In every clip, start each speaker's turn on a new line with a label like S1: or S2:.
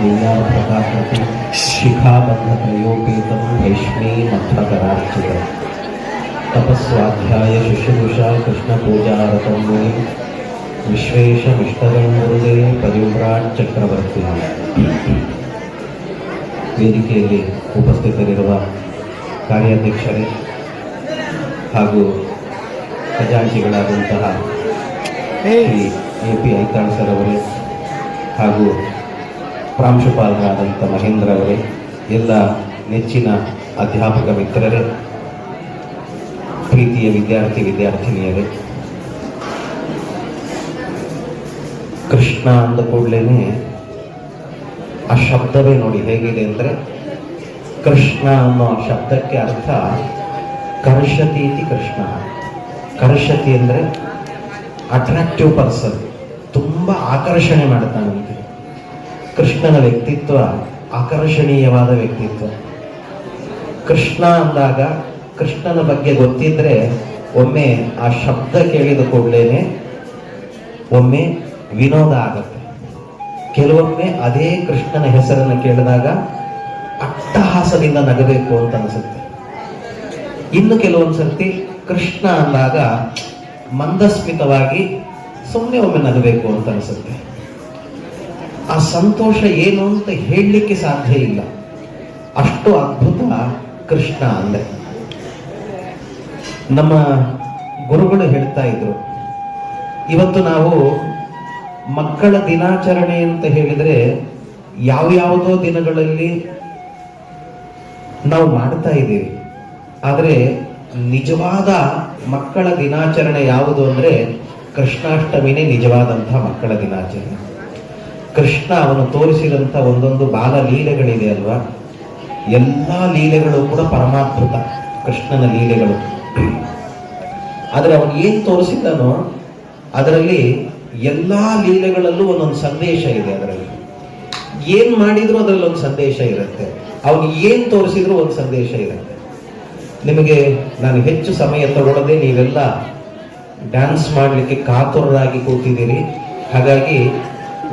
S1: दिव्यार्थकाकृति शिखाबद्धत्रयोपेतं भैष्मी मध्वकरार्चितम् तपस्वाध्याय शुश्रूषा कृष्णपूजारतं मुनि विश्वेशमिष्टदं गुरुदे ಪರಿವ್ರಾಟ್ ಚಕ್ರವರ್ತಿ. ವೇದಿಕೆಯಲ್ಲಿ ಉಪಸ್ಥಿತರಿರುವ ಕಾರ್ಯಾಧ್ಯಕ್ಷರೇ ಹಾಗೂ ಖಜಾಂಚಿಗಳಾದಂತಹ ಶ್ರೀ AP ಐತಾಳ್ ಸರ್ ಅವರೇ ಹಾಗೂ ಪ್ರಾಂಶುಪಾಲರಾದಂಥ ಮಹೇಂದ್ರ ಅವರೇ, ಎಲ್ಲ ನೆಚ್ಚಿನ ಅಧ್ಯಾಪಕ ಮಿತ್ರರೇ, ಪ್ರೀತಿಯ ವಿದ್ಯಾರ್ಥಿನಿಯರೇ, ಕೃಷ್ಣ ಅಂದ ಕೂಡಲೇ ಆ ಶಬ್ದವೇ ನೋಡಿ ಹೇಗಿದೆ ಅಂದರೆ, ಕೃಷ್ಣ ಅನ್ನೋ ಶಬ್ದಕ್ಕೆ ಅರ್ಥ ಕರ್ಷತಿ ಇತಿ ಕೃಷ್ಣ. ಕರ್ಷತಿ ಅಂದರೆ ಅಟ್ರಾಕ್ಟಿವ್ ಪರ್ಸನ್, ತುಂಬ ಆಕರ್ಷಣೆ ಮಾಡ್ತಾನಂತೆ. ಕೃಷ್ಣನ ವ್ಯಕ್ತಿತ್ವ ಆಕರ್ಷಣೀಯವಾದ ವ್ಯಕ್ತಿತ್ವ. ಕೃಷ್ಣ ಅಂದಾಗ ಕೃಷ್ಣನ ಬಗ್ಗೆ ಗೊತ್ತಿದ್ರೆ ಒಮ್ಮೆ ಆ ಶಬ್ದ ಕೇಳಿದ ಕೂಡಲೇ ಒಮ್ಮೆ ವಿನೋದ ಆಗತ್ತೆ. ಕೆಲವೊಮ್ಮೆ ಅದೇ ಕೃಷ್ಣನ ಹೆಸರನ್ನು ಕೇಳಿದಾಗ ಅಟ್ಟಹಾಸದಿಂದ ನಗಬೇಕು ಅಂತ ಅನಿಸುತ್ತೆ. ಇನ್ನು ಕೆಲವೊಂದ್ಸರ್ತಿ ಕೃಷ್ಣ ಅಂದಾಗ ಮಂದಸ್ಮಿತವಾಗಿ ಸುಮ್ಮನೆ ಒಮ್ಮೆ ನಗಬೇಕು ಅಂತ ಅನಿಸುತ್ತೆ. ಆ ಸಂತೋಷ ಏನು ಅಂತ ಹೇಳಲಿಕ್ಕೆ ಸಾಧ್ಯ ಇಲ್ಲ, ಅಷ್ಟು ಅದ್ಭುತ ಕೃಷ್ಣ ಅಂದ್ರೆ. ನಮ್ಮ ಗುರುಗಳು ಹೇಳ್ತಾ ಇದ್ರು, ಇವತ್ತು ನಾವು ಮಕ್ಕಳ ದಿನಾಚರಣೆ ಅಂತ ಹೇಳಿದ್ರೆ ಯಾವ್ಯಾವುದೋ ದಿನಗಳಲ್ಲಿ ನಾವು ಮಾಡ್ತಾ ಇದ್ದೀವಿ, ಆದರೆ ನಿಜವಾದ ಮಕ್ಕಳ ದಿನಾಚರಣೆ ಯಾವುದು ಅಂದ್ರೆ ಕೃಷ್ಣಾಷ್ಟಮಿನೇ ನಿಜವಾದಂತಹ ಮಕ್ಕಳ ದಿನಾಚರಣೆ. ಕೃಷ್ಣ ಅವನು ತೋರಿಸಿದಂಥ ಒಂದೊಂದು ಬಾಲ ಲೀಲೆಗಳಿದೆ ಅಲ್ವಾ, ಎಲ್ಲ ಲೀಲೆಗಳು ಕೂಡ ಪರಮಾದ್ಭುತ ಕೃಷ್ಣನ ಲೀಲೆಗಳು. ಆದರೆ ಅವನು ಏನು ತೋರಿಸಿದನೋ ಅದರಲ್ಲಿ ಎಲ್ಲಾ ಲೀಲೆಗಳಲ್ಲೂ ಒಂದೊಂದು ಸಂದೇಶ ಇದೆ. ಅದರಲ್ಲಿ ಏನ್ ಮಾಡಿದ್ರು ಅದರಲ್ಲಿ ಒಂದು ಸಂದೇಶ ಇರುತ್ತೆ, ಅವನು ಏನ್ ತೋರಿಸಿದ್ರು ಒಂದು ಸಂದೇಶ ಇರುತ್ತೆ. ನಿಮಗೆ ನಾನು ಹೆಚ್ಚು ಸಮಯ ತಗೊಳ್ಳದೆ, ನೀವೆಲ್ಲ ಡ್ಯಾನ್ಸ್ ಮಾಡಲಿಕ್ಕೆ ಕಾತುರರಾಗಿ ಕೂತಿದ್ದೀರಿ, ಹಾಗಾಗಿ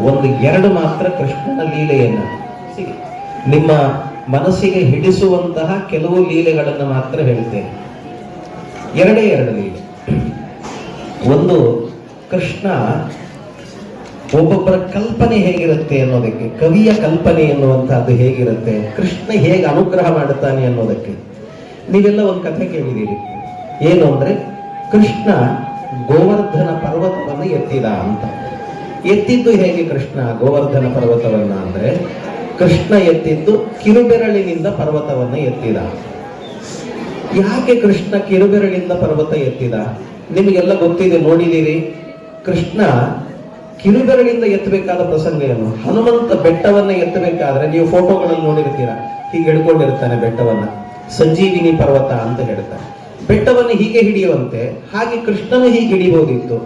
S1: ಒಂದು ಎರಡು ಮಾತ್ರ ಕೃಷ್ಣನ ಲೀಲೆಯನ್ನ ನಿಮ್ಮ ಮನಸ್ಸಿಗೆ ಹಿಡಿಸುವಂತಹ ಕೆಲವು ಲೀಲೆಗಳನ್ನು ಮಾತ್ರ ಹೇಳ್ತೇನೆ. ಎರಡೇ ಎರಡು ಲೀಲೆ. ಒಂದು, ಕೃಷ್ಣ ಒಬ್ಬೊಬ್ಬರ ಕಲ್ಪನೆ ಹೇಗಿರುತ್ತೆ ಅನ್ನೋದಕ್ಕೆ, ಕವಿಯ ಕಲ್ಪನೆ ಎನ್ನುವಂತಹದ್ದು ಹೇಗಿರುತ್ತೆ, ಕೃಷ್ಣ ಹೇಗೆ ಅನುಗ್ರಹ ಮಾಡುತ್ತಾನೆ ಅನ್ನೋದಕ್ಕೆ ನೀವೆಲ್ಲ ಒಂದು ಕಥೆ ಕೇಳಿದ್ದೀರಿ. ಏನು ಅಂದ್ರೆ, ಕೃಷ್ಣ ಗೋವರ್ಧನ ಪರ್ವತವನ್ನು ಎತ್ತಿದ ಅಂತ. ಎತ್ತಿದ್ದು ಹೇಗೆ ಕೃಷ್ಣ ಗೋವರ್ಧನ ಪರ್ವತವನ್ನ ಅಂದ್ರೆ, ಕೃಷ್ಣ ಎತ್ತಿದ್ದು ಕಿರುಬೆರಳಿನಿಂದ ಪರ್ವತವನ್ನು ಎತ್ತಿದ. ಯಾಕೆ ಕೃಷ್ಣ ಕಿರುಬೆರಳಿಂದ ಪರ್ವತ ಎತ್ತಿದ? ನಿಮಗೆಲ್ಲ ಗೊತ್ತಿದೆ, ನೋಡಿದ್ದೀರಿ. ಕೃಷ್ಣ ಕಿರುಬೆರಳಿಂದ ಎತ್ತಬೇಕಾದ ಪ್ರಸಂಗ ಏನು? ಹನುಮಂತ ಬೆಟ್ಟವನ್ನ ಎತ್ತಬೇಕಾದ್ರೆ ನೀವು ಫೋಟೋಗಳಲ್ಲಿ ನೋಡಿರ್ತೀರಾ, ಹೀಗೆ ಹಿಡ್ಕೊಂಡಿರ್ತಾನೆ ಬೆಟ್ಟವನ್ನ, ಸಂಜೀವಿನಿ ಪರ್ವತ ಅಂತ ಹೇಳ್ತಾರೆ. ಬೆಟ್ಟವನ್ನು ಹೀಗೆ ಹಿಡಿಯುವಂತೆ ಹಾಗೆ ಕೃಷ್ಣನು ಹೀಗೆ ಹಿಡಿಬಹುದಿತ್ತು,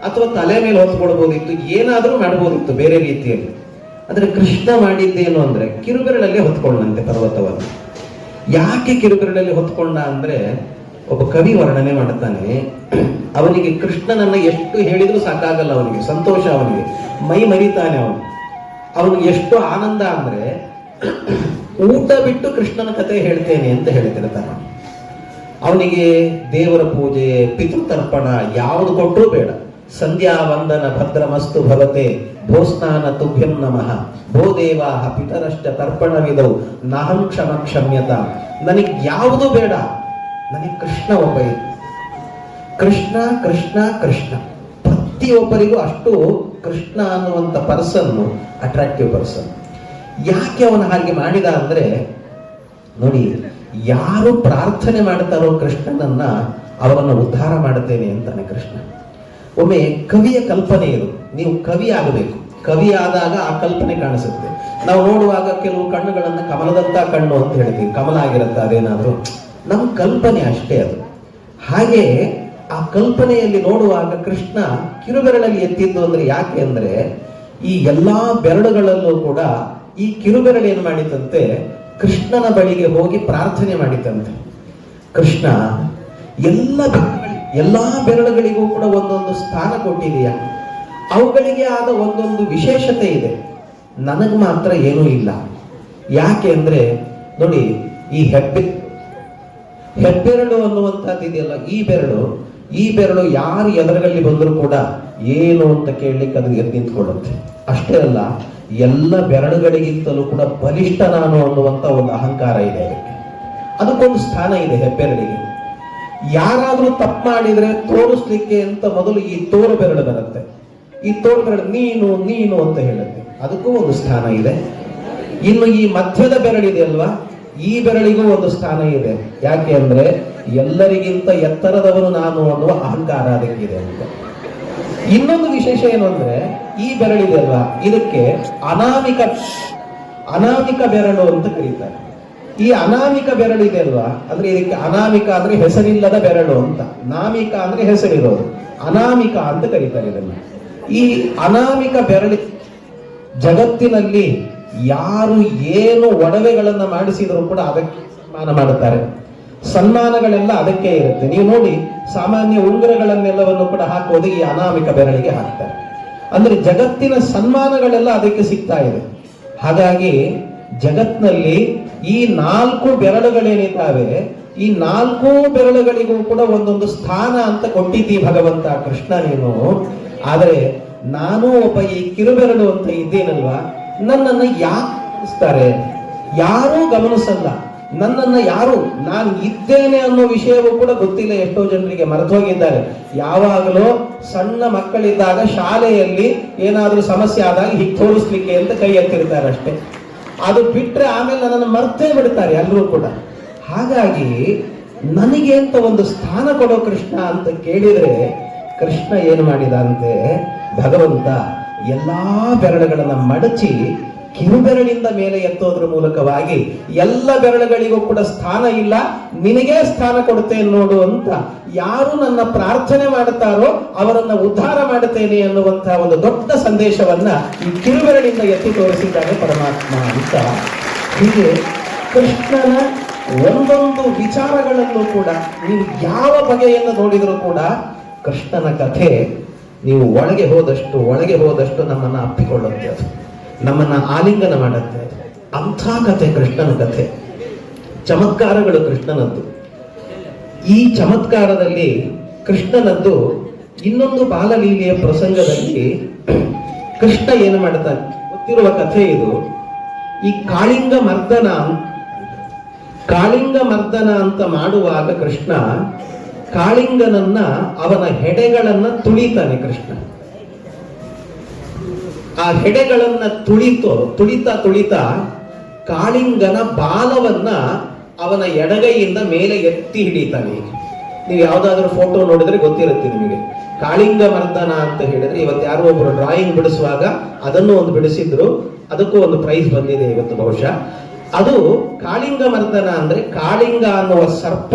S1: ಅಥವಾ ತಲೆ ಮೇಲೆ ಹೊತ್ಕೊಳ್ಬಹುದಿತ್ತು, ಏನಾದ್ರೂ ಮಾಡಬಹುದಿತ್ತು ಬೇರೆ ರೀತಿಯಲ್ಲಿ. ಆದ್ರೆ ಕೃಷ್ಣ ಮಾಡಿದ್ದೇನು ಅಂದ್ರೆ ಕಿರುಬೆರಳಲ್ಲೇ ಹೊತ್ಕೊಂಡಂತೆ ಪರ್ವತವನ್ನು. ಯಾಕೆ ಕಿರುಬೆರಳಲ್ಲಿ ಹೊತ್ಕೊಂಡ ಅಂದ್ರೆ, ಒಬ್ಬ ಕವಿ ವರ್ಣನೆ ಮಾಡುತ್ತಾನೆ, ಅವನಿಗೆ ಕೃಷ್ಣನನ್ನ ಎಷ್ಟು ಹೇಳಿದ್ರು ಸಾಕಾಗಲ್ಲ, ಅವನಿಗೆ ಸಂತೋಷ, ಅವನಿಗೆ ಮೈ ಮರಿತಾನೆ ಅವನಿಗೆ ಎಷ್ಟು ಆನಂದ ಅಂದ್ರೆ ಊಟ ಬಿಟ್ಟು ಕೃಷ್ಣನ ಕಥೆ ಹೇಳ್ತೇನೆ ಅಂತ ಹೇಳ್ತಿರ್ತಾನೆ. ಅವನಿಗೆ ದೇವರ ಪೂಜೆ, ಪಿತೃತರ್ಪಣ ಯಾವುದು ಕೊಟ್ಟರೂ ಬೇಡ. ಸಂಧ್ಯಾ ವಂದನ ಭದ್ರಮಸ್ತು ಭವತೆ, ಭೋಸ್ನಾನ ತುಭ್ಯಂ ನಮಃ, ಭೋ ದೇವಾಹ ಪಿತರಶ್ಚ ತರ್ಪಣವಿದವು ನಾಹಂ ಕ್ಷಮ ಕ್ಷಮ್ಯತ. ನನಗೆ ಯಾವುದು ಬೇಡ, ನನಗೆ ಕೃಷ್ಣ ಒಬ್ಬ ಇದೆ. ಕೃಷ್ಣ ಕೃಷ್ಣ ಕೃಷ್ಣ, ಪ್ರತಿಯೊಬ್ಬರಿಗೂ ಅಷ್ಟು ಕೃಷ್ಣ ಅನ್ನುವಂಥ ಪರ್ಸನ್ ಅಟ್ರಾಕ್ಟಿವ್ ಪರ್ಸನ್. ಯಾಕೆ ಅವನು ಹಾಗೆ ಮಾಡಿದ ಅಂದ್ರೆ, ನೋಡಿ, ಯಾರು ಪ್ರಾರ್ಥನೆ ಮಾಡ್ತಾರೋ ಕೃಷ್ಣನನ್ನ ಅವರನ್ನು ಉದ್ಧಾರ ಮಾಡುತ್ತೇನೆ ಅಂತಾನೆ ಕೃಷ್ಣ. ಒಮ್ಮೆ ಕವಿಯ ಕಲ್ಪನೆ ಇದು, ನೀವು ಕವಿ ಆಗಬೇಕು. ಕವಿ ಆದಾಗ ಆ ಕಲ್ಪನೆ ಕಾಣಿಸುತ್ತೆ. ನಾವು ನೋಡುವಾಗ ಕೆಲವು ಕಣ್ಣುಗಳನ್ನ ಕಮಲದಂತ ಕಣ್ಣು ಅಂತ ಹೇಳ್ತೀವಿ, ಕಮಲ ಆಗಿರುತ್ತೆ ಅದೇನಾದ್ರೂ, ನಮ್ಮ ಕಲ್ಪನೆ ಅಷ್ಟೇ ಅದು. ಹಾಗೆ ಆ ಕಲ್ಪನೆಯಲ್ಲಿ ನೋಡುವಾಗ ಕೃಷ್ಣ ಕಿರುಬೆರಳಲ್ಲಿ ಎತ್ತಿದ್ದು ಅಂದ್ರೆ ಯಾಕೆ ಅಂದ್ರೆ, ಈ ಎಲ್ಲಾ ಬೆರಳುಗಳಲ್ಲೂ ಕೂಡ ಈ ಕಿರುಬೆರಳು ಏನು ಮಾಡಿತಂತೆ, ಕೃಷ್ಣನ ಬಳಿಗೆ ಹೋಗಿ ಪ್ರಾರ್ಥನೆ ಮಾಡಿತಂತೆ. ಕೃಷ್ಣ ಎಲ್ಲಾ ಬೆರಳುಗಳಿಗೂ ಕೂಡ ಒಂದೊಂದು ಸ್ಥಾನ ಕೊಟ್ಟಿದೆಯಾ, ಅವುಗಳಿಗೆ ಆದ ಒಂದೊಂದು ವಿಶೇಷತೆ ಇದೆ. ನನಗೆ ಮಾತ್ರ ಏನೂ ಇಲ್ಲ. ಯಾಕೆ ಅಂದ್ರೆ ನೋಡಿ, ಈ ಹೆಬ್ಬೆರಳು ಅನ್ನುವಂಥದ್ದು ಇದೆಯಲ್ಲ, ಈ ಬೆರಳು ಯಾರು ಎದುರುಗಲ್ಲಿ ಬಂದರೂ ಕೂಡ ಏನು ಅಂತ ಕೇಳಲಿಕ್ಕೆ ಅದು ಎದ್ದು ನಿಂತ್ಕೊಳ್ಳುತ್ತೆ. ಅಷ್ಟೇ ಅಲ್ಲ, ಎಲ್ಲ ಬೆರಳುಗಳಿಗಿಂತಲೂ ಕೂಡ ಬಲಿಷ್ಠ ನಾನು ಅನ್ನುವಂಥ ಒಂದು ಅಹಂಕಾರ ಇದೆ ಅದಕ್ಕೆ. ಅದಕ್ಕೊಂದು ಸ್ಥಾನ ಇದೆ ಹೆಬ್ಬೆರಳಿಗೆ. ಯಾರಾದ್ರೂ ತಪ್ಪು ಮಾಡಿದ್ರೆ ತೋರಿಸ್ಲಿಕ್ಕೆ ಅಂತ ಮೊದಲು ಈ ತೋರು ಬೆರಳು ಬರುತ್ತೆ. ಈ ತೋರು ಬೆರಳು ನೀನು ಅಂತ ಹೇಳುತ್ತೆ. ಅದಕ್ಕೂ ಒಂದು ಸ್ಥಾನ ಇದೆ. ಇನ್ನು ಈ ಮಧ್ಯದ ಬೆರಳಿದೆ ಅಲ್ವಾ, ಈ ಬೆರಳಿಗೂ ಒಂದು ಸ್ಥಾನ ಇದೆ. ಯಾಕೆ ಅಂದ್ರೆ ಎಲ್ಲರಿಗಿಂತ ಎತ್ತರದವನು ನಾನು ಅನ್ನುವ ಅಹಂಕಾರ ಅದಕ್ಕಿದೆ ಅಂತ. ಇನ್ನೊಂದು ವಿಶೇಷ ಏನು ಅಂದ್ರೆ, ಈ ಬೆರಳಿದೆ ಅಲ್ವಾ, ಇದಕ್ಕೆ ಅನಾಮಿಕ ಬೆರಳು ಅಂತ ಕರೀತಾರೆ. ಈ ಅನಾಮಿಕ ಬೆರಳಿದೆ ಅಲ್ವಾ, ಅಂದ್ರೆ ಇದಕ್ಕೆ ಅನಾಮಿಕ ಅಂದ್ರೆ ಹೆಸರಿಲ್ಲದ ಬೆರಳು ಅಂತ, ನಾಮಿಕ ಅಂದ್ರೆ ಹೆಸರಿರೋದು, ಅನಾಮಿಕ ಅಂತ ಕರೀತಾರೆ ಇದನ್ನು. ಈ ಅನಾಮಿಕ ಬೆರಳಿ ಜಗತ್ತಿನಲ್ಲಿ ಯಾರು ಏನು ಒಡವೆಗಳನ್ನ ಮಾಡಿಸಿದ್ರು ಕೂಡ ಅದಕ್ಕೆ ಸನ್ಮಾನ ಮಾಡುತ್ತಾರೆ. ಸನ್ಮಾನಗಳೆಲ್ಲ ಅದಕ್ಕೆ ಇರುತ್ತೆ. ನೀವು ನೋಡಿ, ಸಾಮಾನ್ಯ ಉಂಗುರಗಳನ್ನೆಲ್ಲವನ್ನು ಕೂಡ ಹಾಕೋದು ಈ ಅನಾಮಿಕ ಬೆರಳಿಗೆ ಹಾಕ್ತಾರೆ. ಅಂದ್ರೆ ಜಗತ್ತಿನ ಸನ್ಮಾನಗಳೆಲ್ಲ ಅದಕ್ಕೆ ಸಿಗ್ತಾ ಇದೆ. ಹಾಗಾಗಿ ಜಗತ್ನಲ್ಲಿ ಈ 4 ಬೆರಳುಗಳೇನಿದ್ದಾವೆ, ಈ 4 ಬೆರಳುಗಳಿಗೂ ಕೂಡ ಒಂದೊಂದು ಸ್ಥಾನ ಅಂತ ಕೊಟ್ಟಿದ್ದೀ ಭಗವಂತ ಕೃಷ್ಣ ನೀನು. ಆದರೆ ನಾನು ಒಬ್ಬ ಈ ಕಿರುಬೆರಳು ಅಂತ ಇದ್ದೇನಲ್ವಾ, ನನ್ನನ್ನು ಯಾಕೆ ಗಮನಿಸ್ತಾರೆ? ಯಾರೂ ಗಮನಿಸಲ್ಲ ನನ್ನನ್ನು. ಯಾರು ನಾನು ಇದ್ದೇನೆ ಅನ್ನೋ ವಿಷಯವೂ ಕೂಡ ಗೊತ್ತಿಲ್ಲ. ಎಷ್ಟೋ ಜನರಿಗೆ ಮರೆತು ಹೋಗಿದ್ದಾರೆ. ಯಾವಾಗಲೂ ಸಣ್ಣ ಮಕ್ಕಳಿದ್ದಾಗ ಶಾಲೆಯಲ್ಲಿ ಏನಾದರೂ ಸಮಸ್ಯೆ ಆದಾಗ ಹೀಗೆ ತೋರಿಸ್ಲಿಕ್ಕೆ ಅಂತ ಕೈ ಎತ್ತಿರ್ತಾರೆ ಅಷ್ಟೇ. ಅದು ಬಿಟ್ರೆ ಆಮೇಲೆ ನನ್ನನ್ನು ಮರ್ತೇ ಬಿಡ್ತಾರೆ ಎಲ್ಲರೂ ಕೂಡ. ಹಾಗಾಗಿ ನನಗೆ ಅಂತ ಒಂದು ಸ್ಥಾನ ಕೊಡೋ ಕೃಷ್ಣ ಅಂತ ಕೇಳಿದ್ರೆ, ಕೃಷ್ಣ ಏನು ಮಾಡಿದಂತೆ, ಭಗವಂತ ಎಲ್ಲಾ ಬೆರಳುಗಳನ್ನ ಮಡಚಿ ಕಿರುಬೆರಳಿಂದ ಮೇಲೆ ಎತ್ತೋದ್ರ ಮೂಲಕವಾಗಿ ಎಲ್ಲ ಬೆರಳುಗಳಿಗೂ ಕೂಡ ಸ್ಥಾನ ಇಲ್ಲ, ನಿನಗೇ ಸ್ಥಾನ ಕೊಡುತ್ತೇನೆ ನೋಡು ಅಂತ ಯಾರು ನನ್ನ ಪ್ರಾರ್ಥನೆ ಮಾಡುತ್ತಾರೋ ಅವರನ್ನ ಉದ್ಧಾರ ಮಾಡುತ್ತೇನೆ ಅನ್ನುವಂತಹ ಒಂದು ದೊಡ್ಡ ಸಂದೇಶವನ್ನ ಈ ಕಿರುಬೆರಳಿಂದ ಎತ್ತಿ ತೋರಿಸಿದ್ದಾನೆ ಪರಮಾತ್ಮ ಅಂತ. ಹೀಗೆ ಕೃಷ್ಣನ ಒಂದೊಂದು ವಿಚಾರಗಳನ್ನು ಕೂಡ ನೀವು ಯಾವ ಬಗೆಯನ್ನು ನೋಡಿದರೂ ಕೂಡ ಕೃಷ್ಣನ ಕಥೆ ನೀವು ಒಳಗೆ ಹೋದಷ್ಟು ನಮ್ಮನ್ನ ಅಪ್ಪಿಕೊಳ್ಳುತ್ತೆ, ಅದು ನಮ್ಮನ್ನ ಆಲಿಂಗನ ಮಾಡುತ್ತೆ. ಅಂಥ ಕಥೆ ಕೃಷ್ಣನ ಕಥೆ. ಚಮತ್ಕಾರಗಳು ಕೃಷ್ಣನದ್ದು. ಈ ಚಮತ್ಕಾರದಲ್ಲಿ ಕೃಷ್ಣನದ್ದು ಇನ್ನೊಂದು ಬಾಲಲೀಲೆಯ ಪ್ರಸಂಗದಲ್ಲಿ ಕೃಷ್ಣ ಏನು ಮಾಡ್ತಾನೆ ಗೊತ್ತಿರುವ ಕಥೆ ಇದು. ಈ ಕಾಳಿಂಗ ಮರ್ದನ ಅಂತ ಮಾಡುವಾಗ ಕೃಷ್ಣ ಕಾಳಿಂಗನನ್ನ ಅವನ ಹೆಡೆಗಳನ್ನ ತುಳಿತಾನೆ. ಕೃಷ್ಣ ಆ ಹೆಡೆಗಳನ್ನ ತುಳಿತಾ ಕಾಳಿಂಗನ ಬಾಲವನ್ನ ಅವನ ಎಡಗೈಯಿಂದ ಮೇಲೆ ಎತ್ತಿ ಹಿಡಿತಾನೆ. ನೀವು ಯಾವ್ದಾದ್ರು ಫೋಟೋ ನೋಡಿದ್ರೆ ಗೊತ್ತಿರುತ್ತೆ ನಿಮಗೆ. ಕಾಳಿಂಗ ಮರ್ದನ ಅಂತ ಹೇಳಿದ್ರೆ, ಇವತ್ತು ಯಾರೋ ಒಬ್ಬರು ಡ್ರಾಯಿಂಗ್ ಬಿಡಿಸುವಾಗ ಅದನ್ನು ಒಂದು ಬಿಡಿಸಿದ್ರು, ಅದಕ್ಕೂ ಒಂದು ಪ್ರೈಸ್ ಬಂದಿದೆ ಇವತ್ತು ಬಹುಶಃ. ಅದು ಕಾಳಿಂಗ ಮರ್ದನ ಅಂದ್ರೆ ಕಾಳಿಂಗ ಅನ್ನುವ ಸರ್ಪ,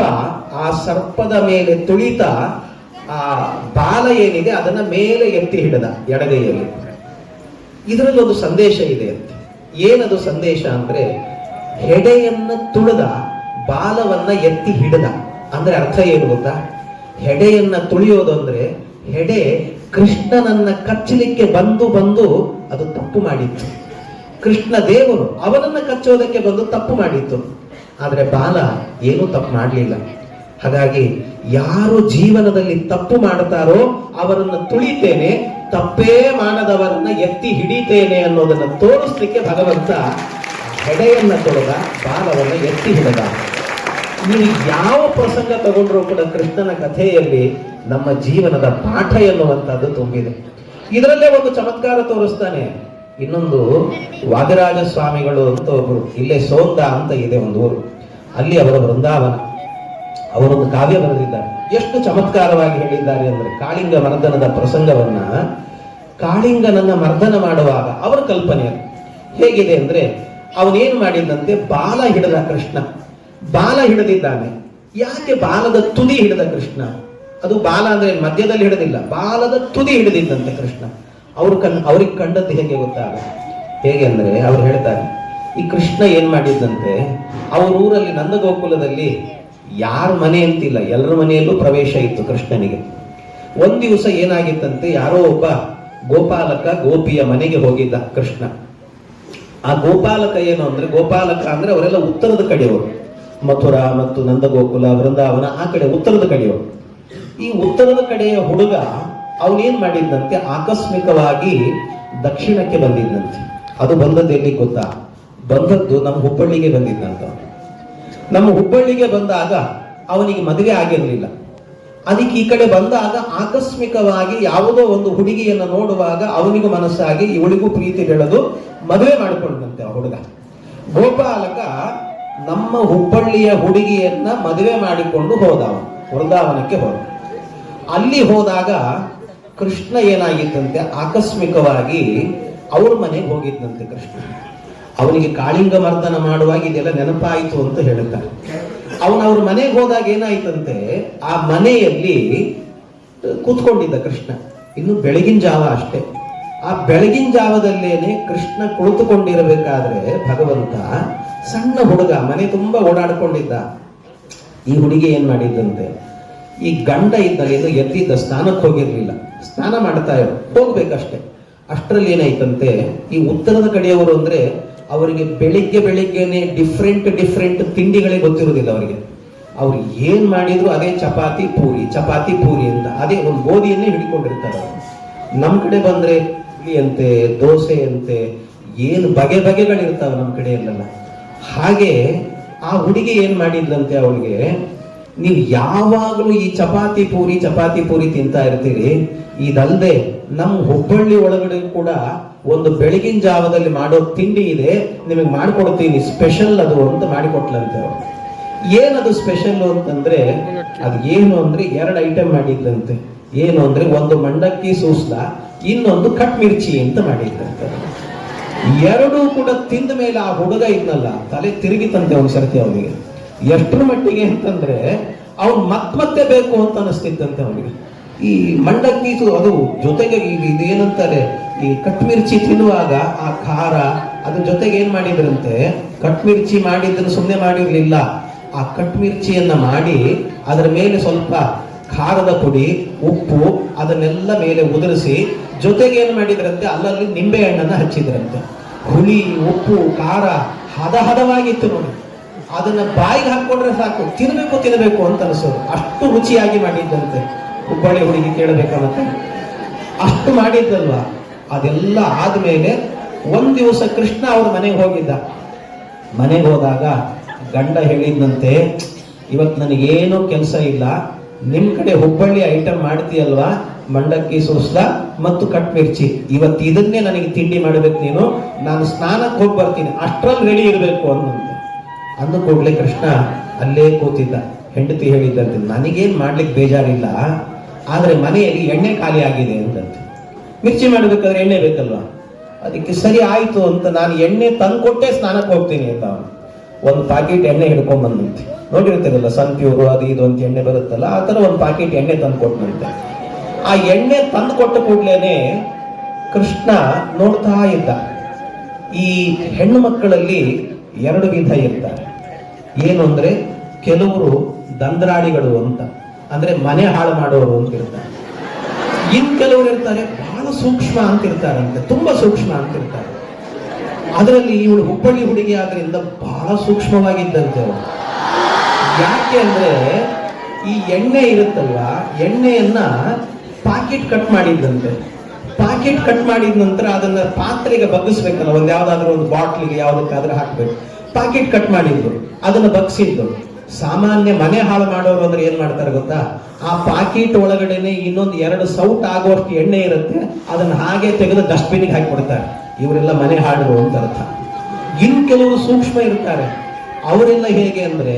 S1: ಆ ಸರ್ಪದ ಮೇಲೆ ತುಳಿತಾ ಆ ಬಾಲ ಏನಿದೆ ಅದನ್ನ ಮೇಲೆ ಎತ್ತಿ ಹಿಡಿದ ಎಡಗೈಯಲ್ಲಿ. ಇದರಲ್ಲಿ ಒಂದು ಸಂದೇಶ ಇದೆ ಅಂತ. ಏನದು ಸಂದೇಶ ಅಂದ್ರೆ, ಹೆಡೆಯನ್ನ ತುಳಿದ ಬಾಲವನ್ನ ಎತ್ತಿ ಹಿಡಿದ ಅಂದ್ರೆ ಅರ್ಥ ಏನು ಗೊತ್ತಾ? ಹೆಡೆಯನ್ನ ತುಳಿಯೋದು ಅಂದ್ರೆ ಹೆಡೆ ಕೃಷ್ಣನನ್ನ ಕಚ್ಚಲಿಕ್ಕೆ ಬಂದು ಅದು ತಪ್ಪು ಮಾಡಿತ್ತು. ಕೃಷ್ಣ ದೇವರು ಅವನನ್ನ ಕಚ್ಚೋದಕ್ಕೆ ಬಂದು ತಪ್ಪು ಮಾಡಿತ್ತು. ಆದ್ರೆ ಬಾಲ ಏನೂ ತಪ್ಪು ಮಾಡಲಿಲ್ಲ. ಹಾಗಾಗಿ ಯಾರು ಜೀವನದಲ್ಲಿ ತಪ್ಪು ಮಾಡ್ತಾರೋ ಅವರನ್ನ ತುಳಿತೇನೆ, ತಪ್ಪೇ ಮಾಡದವರನ್ನ ಎತ್ತಿ ಹಿಡಿತೇನೆ ಅನ್ನೋದನ್ನ ತೋರಿಸ್ಲಿಕ್ಕೆ ಭಗವಂತ ಹೆಡೆಯನ್ನ ತೊಳೆದ, ಬಾಲವನ್ನ ಎತ್ತಿ ಹಿಡಿದ. ನೀವು ಯಾವ ಪ್ರಸಂಗ ತಗೊಂಡ್ರೂ ಕೂಡ ಕೃಷ್ಣನ ಕಥೆಯಲ್ಲಿ ನಮ್ಮ ಜೀವನದ ಪಾಠ ಎನ್ನುವಂತಹದ್ದು ತುಂಬಿದೆ. ಇದರಲ್ಲೇ ಒಂದು ಚಮತ್ಕಾರ ತೋರಿಸ್ತಾನೆ. ಇನ್ನೊಂದು ವಾದಿರಾಜ ಸ್ವಾಮಿಗಳು ಅಂತ ಒಬ್ರು, ಇಲ್ಲೇ ಸೋಂದ ಅಂತ ಇದೆ ಒಂದು ಊರು, ಅಲ್ಲಿ ಅವರ ವೃಂದಾವನ. ಅವರೊಂದು ಕಾವ್ಯ ಬರೆದಿದ್ದಾರೆ. ಎಷ್ಟು ಚಮತ್ಕಾರವಾಗಿ ಹೇಳಿದ್ದಾರೆ ಅಂದ್ರೆ, ಕಾಳಿಂಗ ಮರ್ದನದ ಪ್ರಸಂಗವನ್ನ, ಕಾಳಿಂಗನನ್ನ ಮರ್ದನ ಮಾಡುವಾಗ ಅವರ ಕಲ್ಪನೆ ಹೇಗಿದೆ ಅಂದ್ರೆ, ಅವನೇನು ಮಾಡಿದಂತೆ ಬಾಲ ಹಿಡಿದ ಕೃಷ್ಣ, ಬಾಲ ಹಿಡಿದಿದ್ದಾನೆ. ಯಾಕೆ ಬಾಲದ ತುದಿ ಹಿಡಿದ ಕೃಷ್ಣ? ಅದು ಬಾಲ ಅಂದ್ರೆ ಮಧ್ಯದಲ್ಲಿ ಹಿಡಿದಿಲ್ಲ, ಬಾಲದ ತುದಿ ಹಿಡಿದಿದ್ದಂತೆ ಕೃಷ್ಣ. ಅವ್ರಿಗೆ ಕಂಡದ್ದು ಹೇಗೆ ಗೊತ್ತಾಗುತ್ತೆ? ಹೇಗೆ ಅಂದ್ರೆ, ಅವ್ರು ಹೇಳ್ತಾರೆ, ಈ ಕೃಷ್ಣ ಏನ್ ಮಾಡಿದ್ದಂತೆ, ಅವ್ರ ಊರಲ್ಲಿ ನಂದಗೋಕುಲದಲ್ಲಿ ಯಾರ ಮನೆ ಅಂತಿಲ್ಲ, ಎಲ್ಲರ ಮನೆಯಲ್ಲೂ ಪ್ರವೇಶ ಇತ್ತು ಕೃಷ್ಣನಿಗೆ. ಒಂದ್ ದಿವಸ ಏನಾಗಿತ್ತಂತೆ, ಯಾರೋ ಒಬ್ಬ ಗೋಪಾಲಕ ಗೋಪಿಯ ಮನೆಗೆ ಹೋಗಿದ್ದ ಕೃಷ್ಣ. ಆ ಗೋಪಾಲಕ ಏನು ಅಂದ್ರೆ, ಗೋಪಾಲಕ ಅಂದ್ರೆ ಅವರೆಲ್ಲ ಉತ್ತರದ ಕಡೆಯವರು, ಮಥುರಾ ಮತ್ತು ನಂದಗೋಕುಲ, ವೃಂದಾವನ ಆ ಕಡೆ ಉತ್ತರದ ಕಡೆಯವರು. ಈ ಉತ್ತರದ ಕಡೆಯ ಹುಡುಗ ಅವನೇನ್ ಮಾಡಿದ್ದಂತೆ, ಆಕಸ್ಮಿಕವಾಗಿ ದಕ್ಷಿಣಕ್ಕೆ ಬಂದಿದ್ದಂತೆ. ಅದು ಬಂದದ್ದು ಎಲ್ಲಿ ಗೊತ್ತಾ? ಬಂದದ್ದು ನಮ್ಮ ಹುಬ್ಬಳ್ಳಿಗೆ ಬಂದಿದ್ದಂತ. ನಮ್ಮ ಹುಬ್ಬಳ್ಳಿಗೆ ಬಂದಾಗ ಅವನಿಗೆ ಮದುವೆ ಆಗಿರಲಿಲ್ಲ. ಅದಕ್ಕೆ ಈ ಕಡೆ ಬಂದಾಗ ಆಕಸ್ಮಿಕವಾಗಿ ಯಾವುದೋ ಒಂದು ಹುಡುಗಿಯನ್ನು ನೋಡುವಾಗ ಅವನಿಗೂ ಮನಸ್ಸಾಗಿ ಇವಳಿಗೂ ಪ್ರೀತಿ ಬೆಳೆದು ಮದುವೆ ಮಾಡಿಕೊಂಡಂತೆ ಆ ಹುಡುಗ. ಗೋಪಾಲಕ ನಮ್ಮ ಹುಬ್ಬಳ್ಳಿಯ ಹುಡುಗಿಯನ್ನ ಮದುವೆ ಮಾಡಿಕೊಂಡು ಹೋದ, ವೃಂದಾವನಕ್ಕೆ ಹೋದ. ಅಲ್ಲಿ ಹೋದಾಗ ಕೃಷ್ಣ ಏನಾಗಿತ್ತಂತೆ, ಆಕಸ್ಮಿಕವಾಗಿ ಅವ್ರ ಮನೆಗೆ ಹೋಗಿದ್ದಂತೆ ಕೃಷ್ಣ. ಅವನಿಗೆ ಕಾಳಿಂಗ ಮರ್ದನ ಮಾಡುವಾಗ ಇದೆಲ್ಲ ನೆನಪಾಯಿತು ಅಂತ ಹೇಳುತ್ತಾರೆ. ಅವ್ರ ಮನೆಗೆ ಹೋದಾಗ ಏನಾಯ್ತಂತೆ, ಆ ಮನೆಯಲ್ಲಿ ಕೂತ್ಕೊಂಡಿದ್ದ ಕೃಷ್ಣ. ಇನ್ನು ಬೆಳಗಿನ ಜಾವ ಅಷ್ಟೇ. ಆ ಬೆಳಗಿನ ಜಾವದಲ್ಲೇನೆ ಕೃಷ್ಣ ಕುಳಿತುಕೊಂಡಿರಬೇಕಾದ್ರೆ ಭಗವಂತ ಸಣ್ಣ ಹುಡುಗ ಮನೆ ತುಂಬಾ ಓಡಾಡ್ಕೊಂಡಿದ್ದ. ಈ ಹುಡುಗಿ ಏನ್ ಮಾಡಿದ್ದಂತೆ, ಈ ಗಂಡ ಇದ್ದಲ್ಲಿ ಇನ್ನು ಎದ್ದಿದ್ದ, ಸ್ನಾನಕ್ಕೆ ಹೋಗಿರ್ಲಿಲ್ಲ, ಸ್ನಾನ ಮಾಡ್ತಾ ಹೋಗ್ಬೇಕಷ್ಟೆ. ಅಷ್ಟರಲ್ಲಿ ಏನಾಯ್ತಂತೆ, ಈ ಉತ್ತರದ ಕಡೆಯವರು ಅಂದ್ರೆ ಅವರಿಗೆ ಬೆಳಿಗ್ಗೆನೆ ಡಿಫ್ರೆಂಟ್ ತಿಂಡಿಗಳೇ ಗೊತ್ತಿರುವುದಿಲ್ಲ ಅವರಿಗೆ. ಅವ್ರು ಏನ್ ಮಾಡಿದ್ರು ಅದೇ ಚಪಾತಿ ಪೂರಿ ಅಂತ, ಅದೇ ಒಂದು ಗೋಧಿಯನ್ನೇ ಹಿಡ್ಕೊಂಡಿರ್ತಾರೆ. ನಮ್ ಕಡೆ ಬಂದ್ರೆ ಇಡ್ಲಿ ಅಂತೆ, ದೋಸೆ ಅಂತೆ, ಏನು ಬಗೆಗಳಿರ್ತಾವೆ ನಮ್ಮ ಕಡೆಯಲ್ಲೆಲ್ಲ. ಹಾಗೆ ಆ ಹುಡುಗಿ ಏನ್ ಮಾಡಿದ್ಲಂತೆ, ಅವಳಿಗೆ ನೀವು ಯಾವಾಗಲೂ ಈ ಚಪಾತಿ ಪೂರಿ ತಿಂತಾ ಇರ್ತೀರಿ, ಇದಲ್ಲದೆ ನಮ್ಮ ಹುಬ್ಬಳ್ಳಿ ಒಳಗಡೆ ಕೂಡ ಒಂದು ಬೆಳಗಿನ ಜಾವದಲ್ಲಿ ಮಾಡೋ ತಿಂಡಿ ಇದೆ, ನಿಮಗೆ ಮಾಡಿಕೊಡ್ತೀನಿ, ಸ್ಪೆಷಲ್ ಅದು ಅಂತ ಮಾಡಿಕೊಟ್ಲಂತೆ ಅವರು. ಏನದು ಸ್ಪೆಷಲ್ ಅಂತಂದ್ರೆ, ಅದು ಏನು ಅಂದ್ರೆ 2 ಐಟಮ್ ಮಾಡಿದ್ದಂತೆ. ಏನು ಅಂದ್ರೆ, ಒಂದು ಮಂಡಕ್ಕಿ ಸೂಸ್ಲ, ಇನ್ನೊಂದು ಕಟ್ ಮಿರ್ಚಿ ಅಂತ ಮಾಡಿದ್ದಂತೆ. ಎರಡೂ ಕೂಡ ತಿಂದ ಮೇಲೆ ಆ ಹುಡುಗ ಇದ್ನಲ್ಲ, ತಲೆ ತಿರುಗಿತಂತೆ ಅವನ ಸರ್ತಿ ಅವನಿಗೆ. ಎಷ್ಟರ ಮಟ್ಟಿಗೆ ಅಂತಂದ್ರೆ ಅವನು ಮತ್ತೆ ಬೇಕು ಅಂತ ಅನಿಸ್ತಿತ್ತಂತೆ ಅವನಿಗೆ. ಈ ಮಂಡಕ್ಕಿ ಅದು ಜೊತೆಗೆ ಇದೇನಂತಾರೆ, ಈ ಕಟ್ ಮಿರ್ಚಿ ತಿನ್ನುವಾಗ ಆ ಖಾರ ಅದ್ರ ಜೊತೆಗೆ ಏನ್ ಮಾಡಿದ್ರಂತೆ, ಕಟ್ ಮಿರ್ಚಿ ಮಾಡಿದ್ದನ್ನು ಸುಮ್ಮನೆ ಮಾಡಿರ್ಲಿಲ್ಲ, ಆ ಕಟ್ ಮಿರ್ಚಿಯನ್ನ ಮಾಡಿ ಅದರ ಮೇಲೆ ಸ್ವಲ್ಪ ಖಾರದ ಪುಡಿ, ಉಪ್ಪು ಅದನ್ನೆಲ್ಲ ಮೇಲೆ ಉದುರಿಸಿ, ಜೊತೆಗೆ ಏನ್ ಮಾಡಿದ್ರಂತೆ, ಅಲ್ಲಲ್ಲಿ ನಿಂಬೆ ಹಣ್ಣನ್ನ ಹಚ್ಚಿದ್ರಂತೆ. ಹುಳಿ, ಉಪ್ಪು, ಖಾರ ಹದವಾಗಿತ್ತು ನೋಡಿ. ಅದನ್ನ ಬಾಯಿಗೆ ಹಾಕೊಂಡ್ರೆ ಸಾಕು, ತಿನ್ನಬೇಕು ಅಂತ ಅನಿಸೋದು, ಅಷ್ಟು ರುಚಿಯಾಗಿ ಮಾಡಿದ್ದಂತೆ. ಹುಬ್ಬಳ್ಳಿ ಹುಡುಗಿ ಕೇಳಬೇಕಂತೆ, ಅಷ್ಟು ಮಾಡಿದ್ದಲ್ವಾ. ಅದೆಲ್ಲ ಆದ್ಮೇಲೆ ಒಂದ್ ದಿವಸ ಕೃಷ್ಣ ಅವ್ರ ಮನೆಗೆ ಹೋಗಿದ್ದ. ಮನೆಗೆ ಹೋದಾಗ ಗಂಡ ಹೇಳಿದ್ನಂತೆ, ಇವತ್ತು ನನಗೇನು ಕೆಲಸ ಇಲ್ಲ, ನಿಮ್ ಕಡೆ ಹುಬ್ಬಳ್ಳಿ ಐಟಮ್ ಮಾಡ್ತೀಯಲ್ವಾ, ಮಂಡಕ್ಕಿ ಸೂಸ್ಲ ಮತ್ತು ಕಟ್ ಮಿರ್ಚಿ, ಇವತ್ತು ಇದನ್ನೇ ನನಗೆ ತಿಂಡಿ ಮಾಡ್ಬೇಕು ನೀನು, ನಾನು ಸ್ನಾನಕ್ಕೆ ಹೋಗಿ ಬರ್ತೀನಿ, ಅಷ್ಟ್ರಲ್ಲಿ ರೆಡಿ ಇರಬೇಕು ಅನ್ನಂತೆ. ಅಂದ ಕೂಡಲೇ ಕೃಷ್ಣ ಅಲ್ಲೇ ಕೂತಿದ್ದ. ಹೆಂಡತಿ ಹೇಳಿದ್ದಂತೆ, ನನಗೇನ್ ಮಾಡ್ಲಿಕ್ಕೆ ಬೇಜಾರಿಲ್ಲ, ಆದ್ರೆ ಮನೆಯಲ್ಲಿ ಎಣ್ಣೆ ಖಾಲಿ ಆಗಿದೆ ಅಂತಂತೆ. ಮಿರ್ಚಿ ಮಾಡ್ಬೇಕಾದ್ರೆ ಎಣ್ಣೆ ಬೇಕಲ್ವಾ, ಅದಕ್ಕೆ ಸರಿ ಆಯ್ತು ಅಂತ ನಾನು ಎಣ್ಣೆ ತಂದ್ಕೊಟ್ಟೆ ಸ್ನಾನಕ್ಕೆ ಹೋಗ್ತೀನಿ ಅಂತ ಒಂದು ಪಾಕೆಟ್ ಎಣ್ಣೆ ಹಿಡ್ಕೊಂಡ್ ಬಂದಂತೆ. ನೋಡಿರ್ತೀರಲ್ಲ ಸನ್ಪ್ಯೂರು ಅದು ಇದು ಅಂತ ಎಣ್ಣೆ ಬರುತ್ತಲ್ಲ, ಆ ತರ ಒಂದು ಪಾಕೆಟ್ ಎಣ್ಣೆ ತಂದು ಕೊಟ್ಟಂತೆ. ಆ ಎಣ್ಣೆ ತಂದು ಕೊಟ್ಟ ಕೂಡ್ಲೇನೆ ಕೃಷ್ಣ ನೋಡ್ತಾ ಇದ್ದ. ಈ ಹೆಣ್ಣು ಮಕ್ಕಳಲ್ಲಿ 2 ವಿಧ ಇರ್ತಾರೆ. ಏನು ಅಂದ್ರೆ, ಕೆಲವರು ದಂದ್ರಾಡಿಗಳು ಅಂತ, ಅಂದ್ರೆ ಮನೆ ಹಾಳು ಮಾಡೋರು ಅಂತ ಇರ್ತಾರೆ. ಇನ್ ಕೆಲವರು ಇರ್ತಾರೆ ಬಹಳ ಸೂಕ್ಷ್ಮ ಅಂತ ಇರ್ತಾರಂತೆ, ತುಂಬಾ ಸೂಕ್ಷ್ಮ ಅಂತ ಇರ್ತಾರೆ. ಅದರಲ್ಲಿ ಇವಳು ಹುಬ್ಬಳ್ಳಿ ಹುಡುಗಿ ಆದ್ರಿಂದ ಬಹಳ ಸೂಕ್ಷ್ಮವಾಗಿದ್ದಂತೆ ಅವಳು. ಯಾಕೆ ಅಂದ್ರೆ, ಈ ಎಣ್ಣೆ ಇರುತ್ತಲ್ವಾ, ಎಣ್ಣೆಯನ್ನ ಪಾಕೆಟ್ ಕಟ್ ಮಾಡಿದ್ದಂತೆ. ಪಾಕೆಟ್ ಕಟ್ ಮಾಡಿದ ನಂತರ ಅದನ್ನ ಪಾತ್ರೆಗೆ ಬಗ್ಗಿಸ್ಬೇಕಲ್ಲ, ಒಂದ್ ಯಾವ್ದಾದ್ರು ಒಂದು ಬಾಟ್ಲಿಗೆ ಯಾವ್ದಕ್ಕಾದ್ರೆ ಹಾಕ್ಬೇಕು. ಪಾಕೆಟ್ ಕಟ್ ಮಾಡಿದ್ರು, ಅದನ್ನ ಬಗ್ಸಿದ್ದು. ಸಾಮಾನ್ಯ ಮನೆ ಹಾಳು ಮಾಡೋರು ಅಂದ್ರೆ ಏನ್ ಮಾಡ್ತಾರೆ ಗೊತ್ತಾ, ಆ ಪಾಕೆಟ್ ಒಳಗಡೆನೆ ಇನ್ನೊಂದು 2 ಸೌಟ್ ಆಗುವಷ್ಟು ಎಣ್ಣೆ ಇರುತ್ತೆ, ಅದನ್ನ ಹಾಗೆ ತೆಗೆದು ಡಸ್ಟ್ಬಿನ್ಗೆ ಹಾಕಿಬಿಡ್ತಾರೆ. ಇವರೆಲ್ಲ ಮನೆ ಹಾಳು ಅಂತ ಅರ್ಥ. ಇನ್ ಕೆಲವರು ಸೂಕ್ಷ್ಮ ಇರ್ತಾರೆ, ಅವರೆಲ್ಲ ಹೇಗೆ ಅಂದ್ರೆ,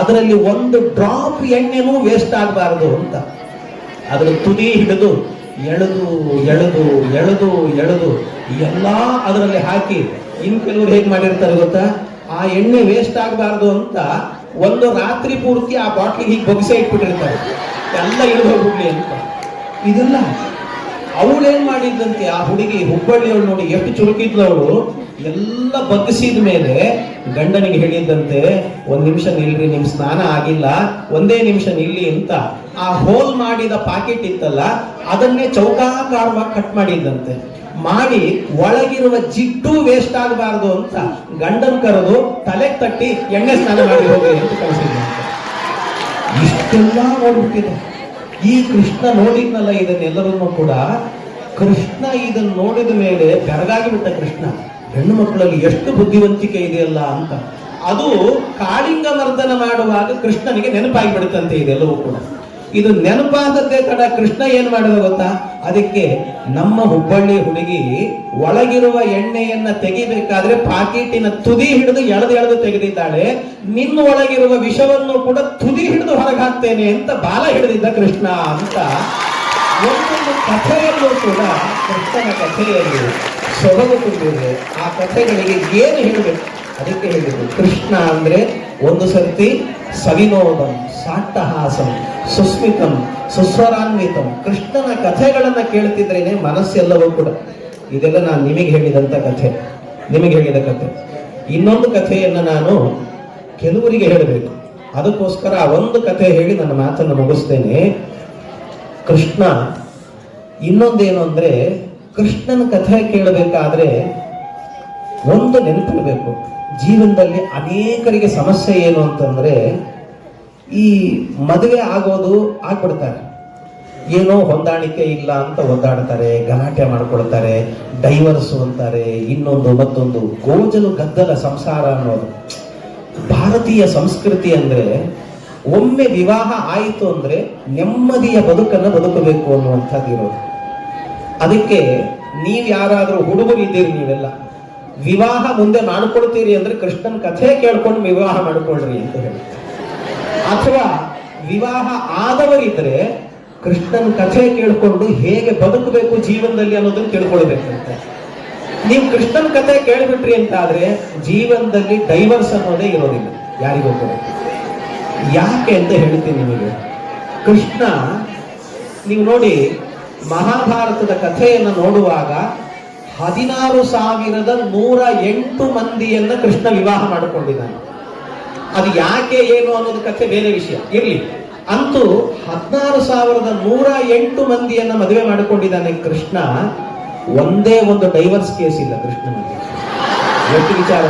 S1: ಅದರಲ್ಲಿ ಒಂದು ಡ್ರಾಪ್ ಎಣ್ಣೆನೂ ವೇಸ್ಟ್ ಆಗಬಾರದು ಅಂತ ಅದರ ತುದಿ ಹಿಡಿದು ಎಳೆದು ಎಲ್ಲಾ ಅದರಲ್ಲಿ ಹಾಕಿ. ಇನ್ ಕೆಲವರು ಹೇಗೆ ಮಾಡಿರ್ತಾರೆ ಗೊತ್ತಾ, ಆ ಎಣ್ಣೆ ವೇಸ್ಟ್ ಆಗಬಾರ್ದು ಅಂತ ಒಂದು ರಾತ್ರಿ ಪೂರ್ತಿ ಆ ಬಾಟ್ಲಿಗೆ ಹೀಗೆ ಬೊಗಸೆ ಇಟ್ಬಿಟ್ಟಿರ್ತಾರೆ, ಎಲ್ಲ ಇಳಿದು ಹೋಗ್ಬಿಡ್ಲಿ ಅಂತ. ಇದೆಲ್ಲ ಅವಳೇನ್ ಮಾಡಿದ್ದಂತೆ, ಆ ಹುಡುಗಿ ಹುಬ್ಬಳ್ಳಿಯವಳು ನೋಡಿ ಎಷ್ಟು ಚುರುಕಿದ್ಲವಳು. ಎಲ್ಲ ಬಗ್ಗಿಸಿದ ಮೇಲೆ ಗಂಡನಿಗೆ ಹೇಳಿದ್ದಂತೆ, 1 ನಿಮಿಷ ನಿಲ್ರಿ, ನಿಮ್ ಸ್ನಾನ ಆಗಿಲ್ಲ, 1 ನಿಮಿಷ ನಿಲ್ಲಿ ಅಂತ ಆ ಹೋಲ್ ಮಾಡಿದ ಪಾಕೆಟ್ ಇತ್ತಲ್ಲ, ಅದನ್ನೇ ಚೌಕಾಕಾರವಾಗಿ ಕಟ್ ಮಾಡಿದ್ದಂತೆ. ಮಾಡಿ ಒಳಗಿರುವ ಜಿಡ್ಡು ವೇಸ್ಟ್ ಆಗಬಾರದು ಅಂತ ಗಂಡನ್ ಕರೆದು ತಲೆ ತಟ್ಟಿ ಎಣ್ಣೆ ಸ್ನಾನ ಮಾಡಿ ಹೋಗಿ ಅಂತ ಕಳಿಸಿದ್ದೆ. ಇಷ್ಟೆಲ್ಲ ನೋಡ್ಬಿಟ್ಟಿದೆ. ಈ ಕೃಷ್ಣ ನೋಡಿದ್ನಲ್ಲ ಇದನ್ನೆಲ್ಲರನ್ನೂ ಕೂಡ, ಕೃಷ್ಣ ಇದನ್ನು ನೋಡಿದ ಮೇಲೆ ಬೆರಗಾಗಿ ಬಿಟ್ಟ ಕೃಷ್ಣ. ಹೆಣ್ಣು ಮಕ್ಕಳಲ್ಲಿ ಎಷ್ಟು ಬುದ್ಧಿವಂತಿಕೆ ಇದೆಯಲ್ಲ ಅಂತ. ಅದು ಕಾಳಿಂಗ ಮರ್ದನ ಮಾಡುವಾಗ ಕೃಷ್ಣನಿಗೆ ನೆನಪಾಗಿ ಬಿಡುತ್ತಂತೆ ಇದೆಲ್ಲವೂ ಕೂಡ. ಇದು ನೆನಪಾದದ್ದೇ ತಡ ಕೃಷ್ಣ ಏನ್ ಮಾಡಿದ ಗೊತ್ತಾ? ಅದಕ್ಕೆ ನಮ್ಮ ಹುಬ್ಬಳ್ಳಿ ಹುಡುಗಿ ಒಳಗಿರುವ ಎಣ್ಣೆಯನ್ನ ತೆಗಿಬೇಕಾದ್ರೆ ಪಾಕೀಟಿನ ತುದಿ ಹಿಡಿದು ಎಳೆದು ತೆಗೆದಿದ್ದಾಳೆ. ನಿನ್ನ ಒಳಗಿರುವ ವಿಷವನ್ನು ಕೂಡ ತುದಿ ಹಿಡಿದು ಹೊರಗೆ ಹಾಕ್ತೇನೆ ಅಂತ ಬಾಲ ಹಿಡಿದಿದ್ದ ಕೃಷ್ಣ ಅಂತ ಒಂದೊಂದು ಕಥೆಯಲ್ಲೂ ಕೂಡ ಕೃಷ್ಣನ ಕಥೆಯಲ್ಲಿ ಸೊಬಗು ತುಂಬಿದೆ. ಆ ಕಥೆಗಳಿಗೆ ಏನು ಹೇಳಬೇಕು ಅದಕ್ಕೆ ಹೇಳಿದ್ರು. ಕೃಷ್ಣ ಅಂದ್ರೆ ಒಂದು ಸರ್ತಿ ಸವಿನೋದಂ ಸಾಟ್ಟಹಾಸಂ ಸುಸ್ಮಿತಂ ಸುಸ್ವರಾನ್ವಿತಂ. ಕೃಷ್ಣನ ಕಥೆಗಳನ್ನ ಕೇಳ್ತಿದ್ರೇನೆ ಮನಸ್ಸೆಲ್ಲವೂ ಕೂಡ. ಇದೆಲ್ಲ ನಾನು ನಿಮಗೆ ಹೇಳಿದಂತ ಕಥೆ, ನಿಮಗೆ ಹೇಳಿದ ಕಥೆ. ಇನ್ನೊಂದು ಕಥೆಯನ್ನ ನಾನು ಕೆಲವರಿಗೆ ಹೇಳಬೇಕು. ಅದಕ್ಕೋಸ್ಕರ ಒಂದು ಕಥೆ ಹೇಳಿ ನನ್ನ ಮಾತನ್ನು ಮುಗಿಸ್ತೇನೆ. ಕೃಷ್ಣ ಇನ್ನೊಂದೇನು ಅಂದ್ರೆ, ಕೃಷ್ಣನ ಕಥೆ ಕೇಳಬೇಕಾದ್ರೆ ಒಂದು ನೆನಪಿರಬೇಕು. ಜೀವನದಲ್ಲಿ ಅನೇಕರಿಗೆ ಸಮಸ್ಯೆ ಏನು ಅಂತಂದ್ರೆ, ಈ ಮದುವೆ ಆಗೋದು ಆಗ್ಬಿಡ್ತಾರೆ, ಏನೋ ಹೊಂದಾಣಿಕೆ ಇಲ್ಲ ಅಂತ ಒದ್ದಾಡ್ತಾರೆ, ಗಲಾಟೆ ಮಾಡ್ಕೊಳ್ತಾರೆ, ಡೈವರ್ಸ್ ಅಂತಾರೆ, ಇನ್ನೊಂದು ಮತ್ತೊಂದು ಗೋಜಲು ಗದ್ದಲ ಸಂಸಾರ ಅನ್ನೋದು. ಭಾರತೀಯ ಸಂಸ್ಕೃತಿ ಅಂದ್ರೆ ಒಮ್ಮೆ ವಿವಾಹ ಆಯಿತು ಅಂದ್ರೆ ನೆಮ್ಮದಿಯ ಬದುಕನ್ನು ಬದುಕಬೇಕು ಅನ್ನುವಂಥದ್ದು ಇರೋದು. ಅದಕ್ಕೆ ನೀವ್ ಯಾರಾದ್ರೂ ಹುಡುಗರು ಇದ್ದೀರಿ, ನೀವೆಲ್ಲ ವಿವಾಹ ಮುಂದೆ ಮಾಡ್ಕೊಳ್ತೀರಿ ಅಂದ್ರೆ ಕೃಷ್ಣನ್ ಕಥೆ ಕೇಳ್ಕೊಂಡು ವಿವಾಹ ಮಾಡ್ಕೊಳ್ರಿ ಅಂತ ಹೇಳಿ. ಅಥವಾ ವಿವಾಹ ಆದವರಿದ್ರೆ ಕೃಷ್ಣನ್ ಕಥೆ ಕೇಳ್ಕೊಂಡು ಹೇಗೆ ಬದುಕಬೇಕು ಜೀವನದಲ್ಲಿ ಅನ್ನೋದನ್ನ ತಿಳ್ಕೊಳ್ಬೇಕಂತೆ. ನೀವು ಕೃಷ್ಣನ್ ಕಥೆ ಕೇಳ್ಬಿಟ್ರಿ ಅಂತ ಆದ್ರೆ ಜೀವನದಲ್ಲಿ ಡೈವರ್ಸ್ ಅನ್ನೋದೇ ಇರೋದಿಲ್ಲ ಯಾರಿಗೂ ಕೂಡ. ಯಾಕೆ ಅಂತ ಹೇಳ್ತೀನಿ ನಿಮಗೆ. ಕೃಷ್ಣ, ನೀವು ನೋಡಿ ಮಹಾಭಾರತದ ಕಥೆಯನ್ನು ನೋಡುವಾಗ 16,108 ಮಂದಿಯನ್ನ ಕೃಷ್ಣ ವಿವಾಹ ಮಾಡಿಕೊಂಡಿದ್ದಾನೆ. ಅದು ಯಾಕೆ ಏನು ಅನ್ನೋದು ಕಥೆ ಬೇರೆ ವಿಷಯ ಇರ್ಲಿ. ಅಂತೂ 16,108 ಮಂದಿಯನ್ನ ಮದುವೆ ಮಾಡಿಕೊಂಡಿದ್ದಾನೆ ಕೃಷ್ಣ. ಒಂದೇ ಒಂದು ಡೈವರ್ಸ್ ಕೇಸ್ ಇಲ್ಲ ಕೃಷ್ಣನಿಗೆ. ಎಷ್ಟು ವಿಚಾರ,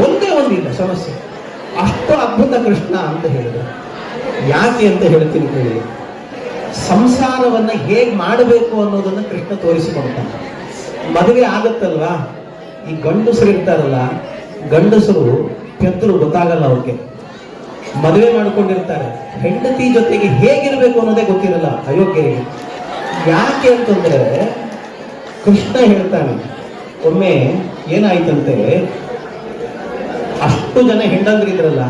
S1: ಒಂದೇ ಒಂದಿಲ್ಲ ಸಮಸ್ಯೆ. ಅಷ್ಟು ಅದ್ಭುತ ಕೃಷ್ಣ ಅಂತ ಹೇಳಿದ್ರು. ಯಾಕೆ ಅಂತ ಹೇಳ್ತೀನಿ ಕೇಳಿ. ಸಂಸಾರವನ್ನ ಹೇಗ್ ಮಾಡಬೇಕು ಅನ್ನೋದನ್ನ ಕೃಷ್ಣ ತೋರಿಸಿಕೊಡ್ತಾನೆ. ಮದುವೆ ಆಗತ್ತಲ್ವಾ, ಈ ಗಂಡಸರು ಇರ್ತಾರಲ್ಲ, ಗಂಡಸರು ಪೆದ್ರು ಗೊತ್ತಾಗಲ್ಲ ಅವ್ರಿಗೆ. ಮದುವೆ ಮಾಡ್ಕೊಂಡಿರ್ತಾರೆ, ಹೆಂಡತಿ ಜೊತೆಗೆ ಹೇಗಿರ್ಬೇಕು ಅನ್ನೋದೇ ಗೊತ್ತಿರಲ್ಲ ಅಯೋಗ್ಯರಿಗೆ. ಯಾಕೆ ಅಂತಂದ್ರೆ ಕೃಷ್ಣ ಹೇಳ್ತಾನೆ, ಒಮ್ಮೆ ಏನಾಯ್ತಂತೆ, ಅಷ್ಟು ಜನ ಹೆಂಡಂದ್ರಿದ್ರಲ್ಲ,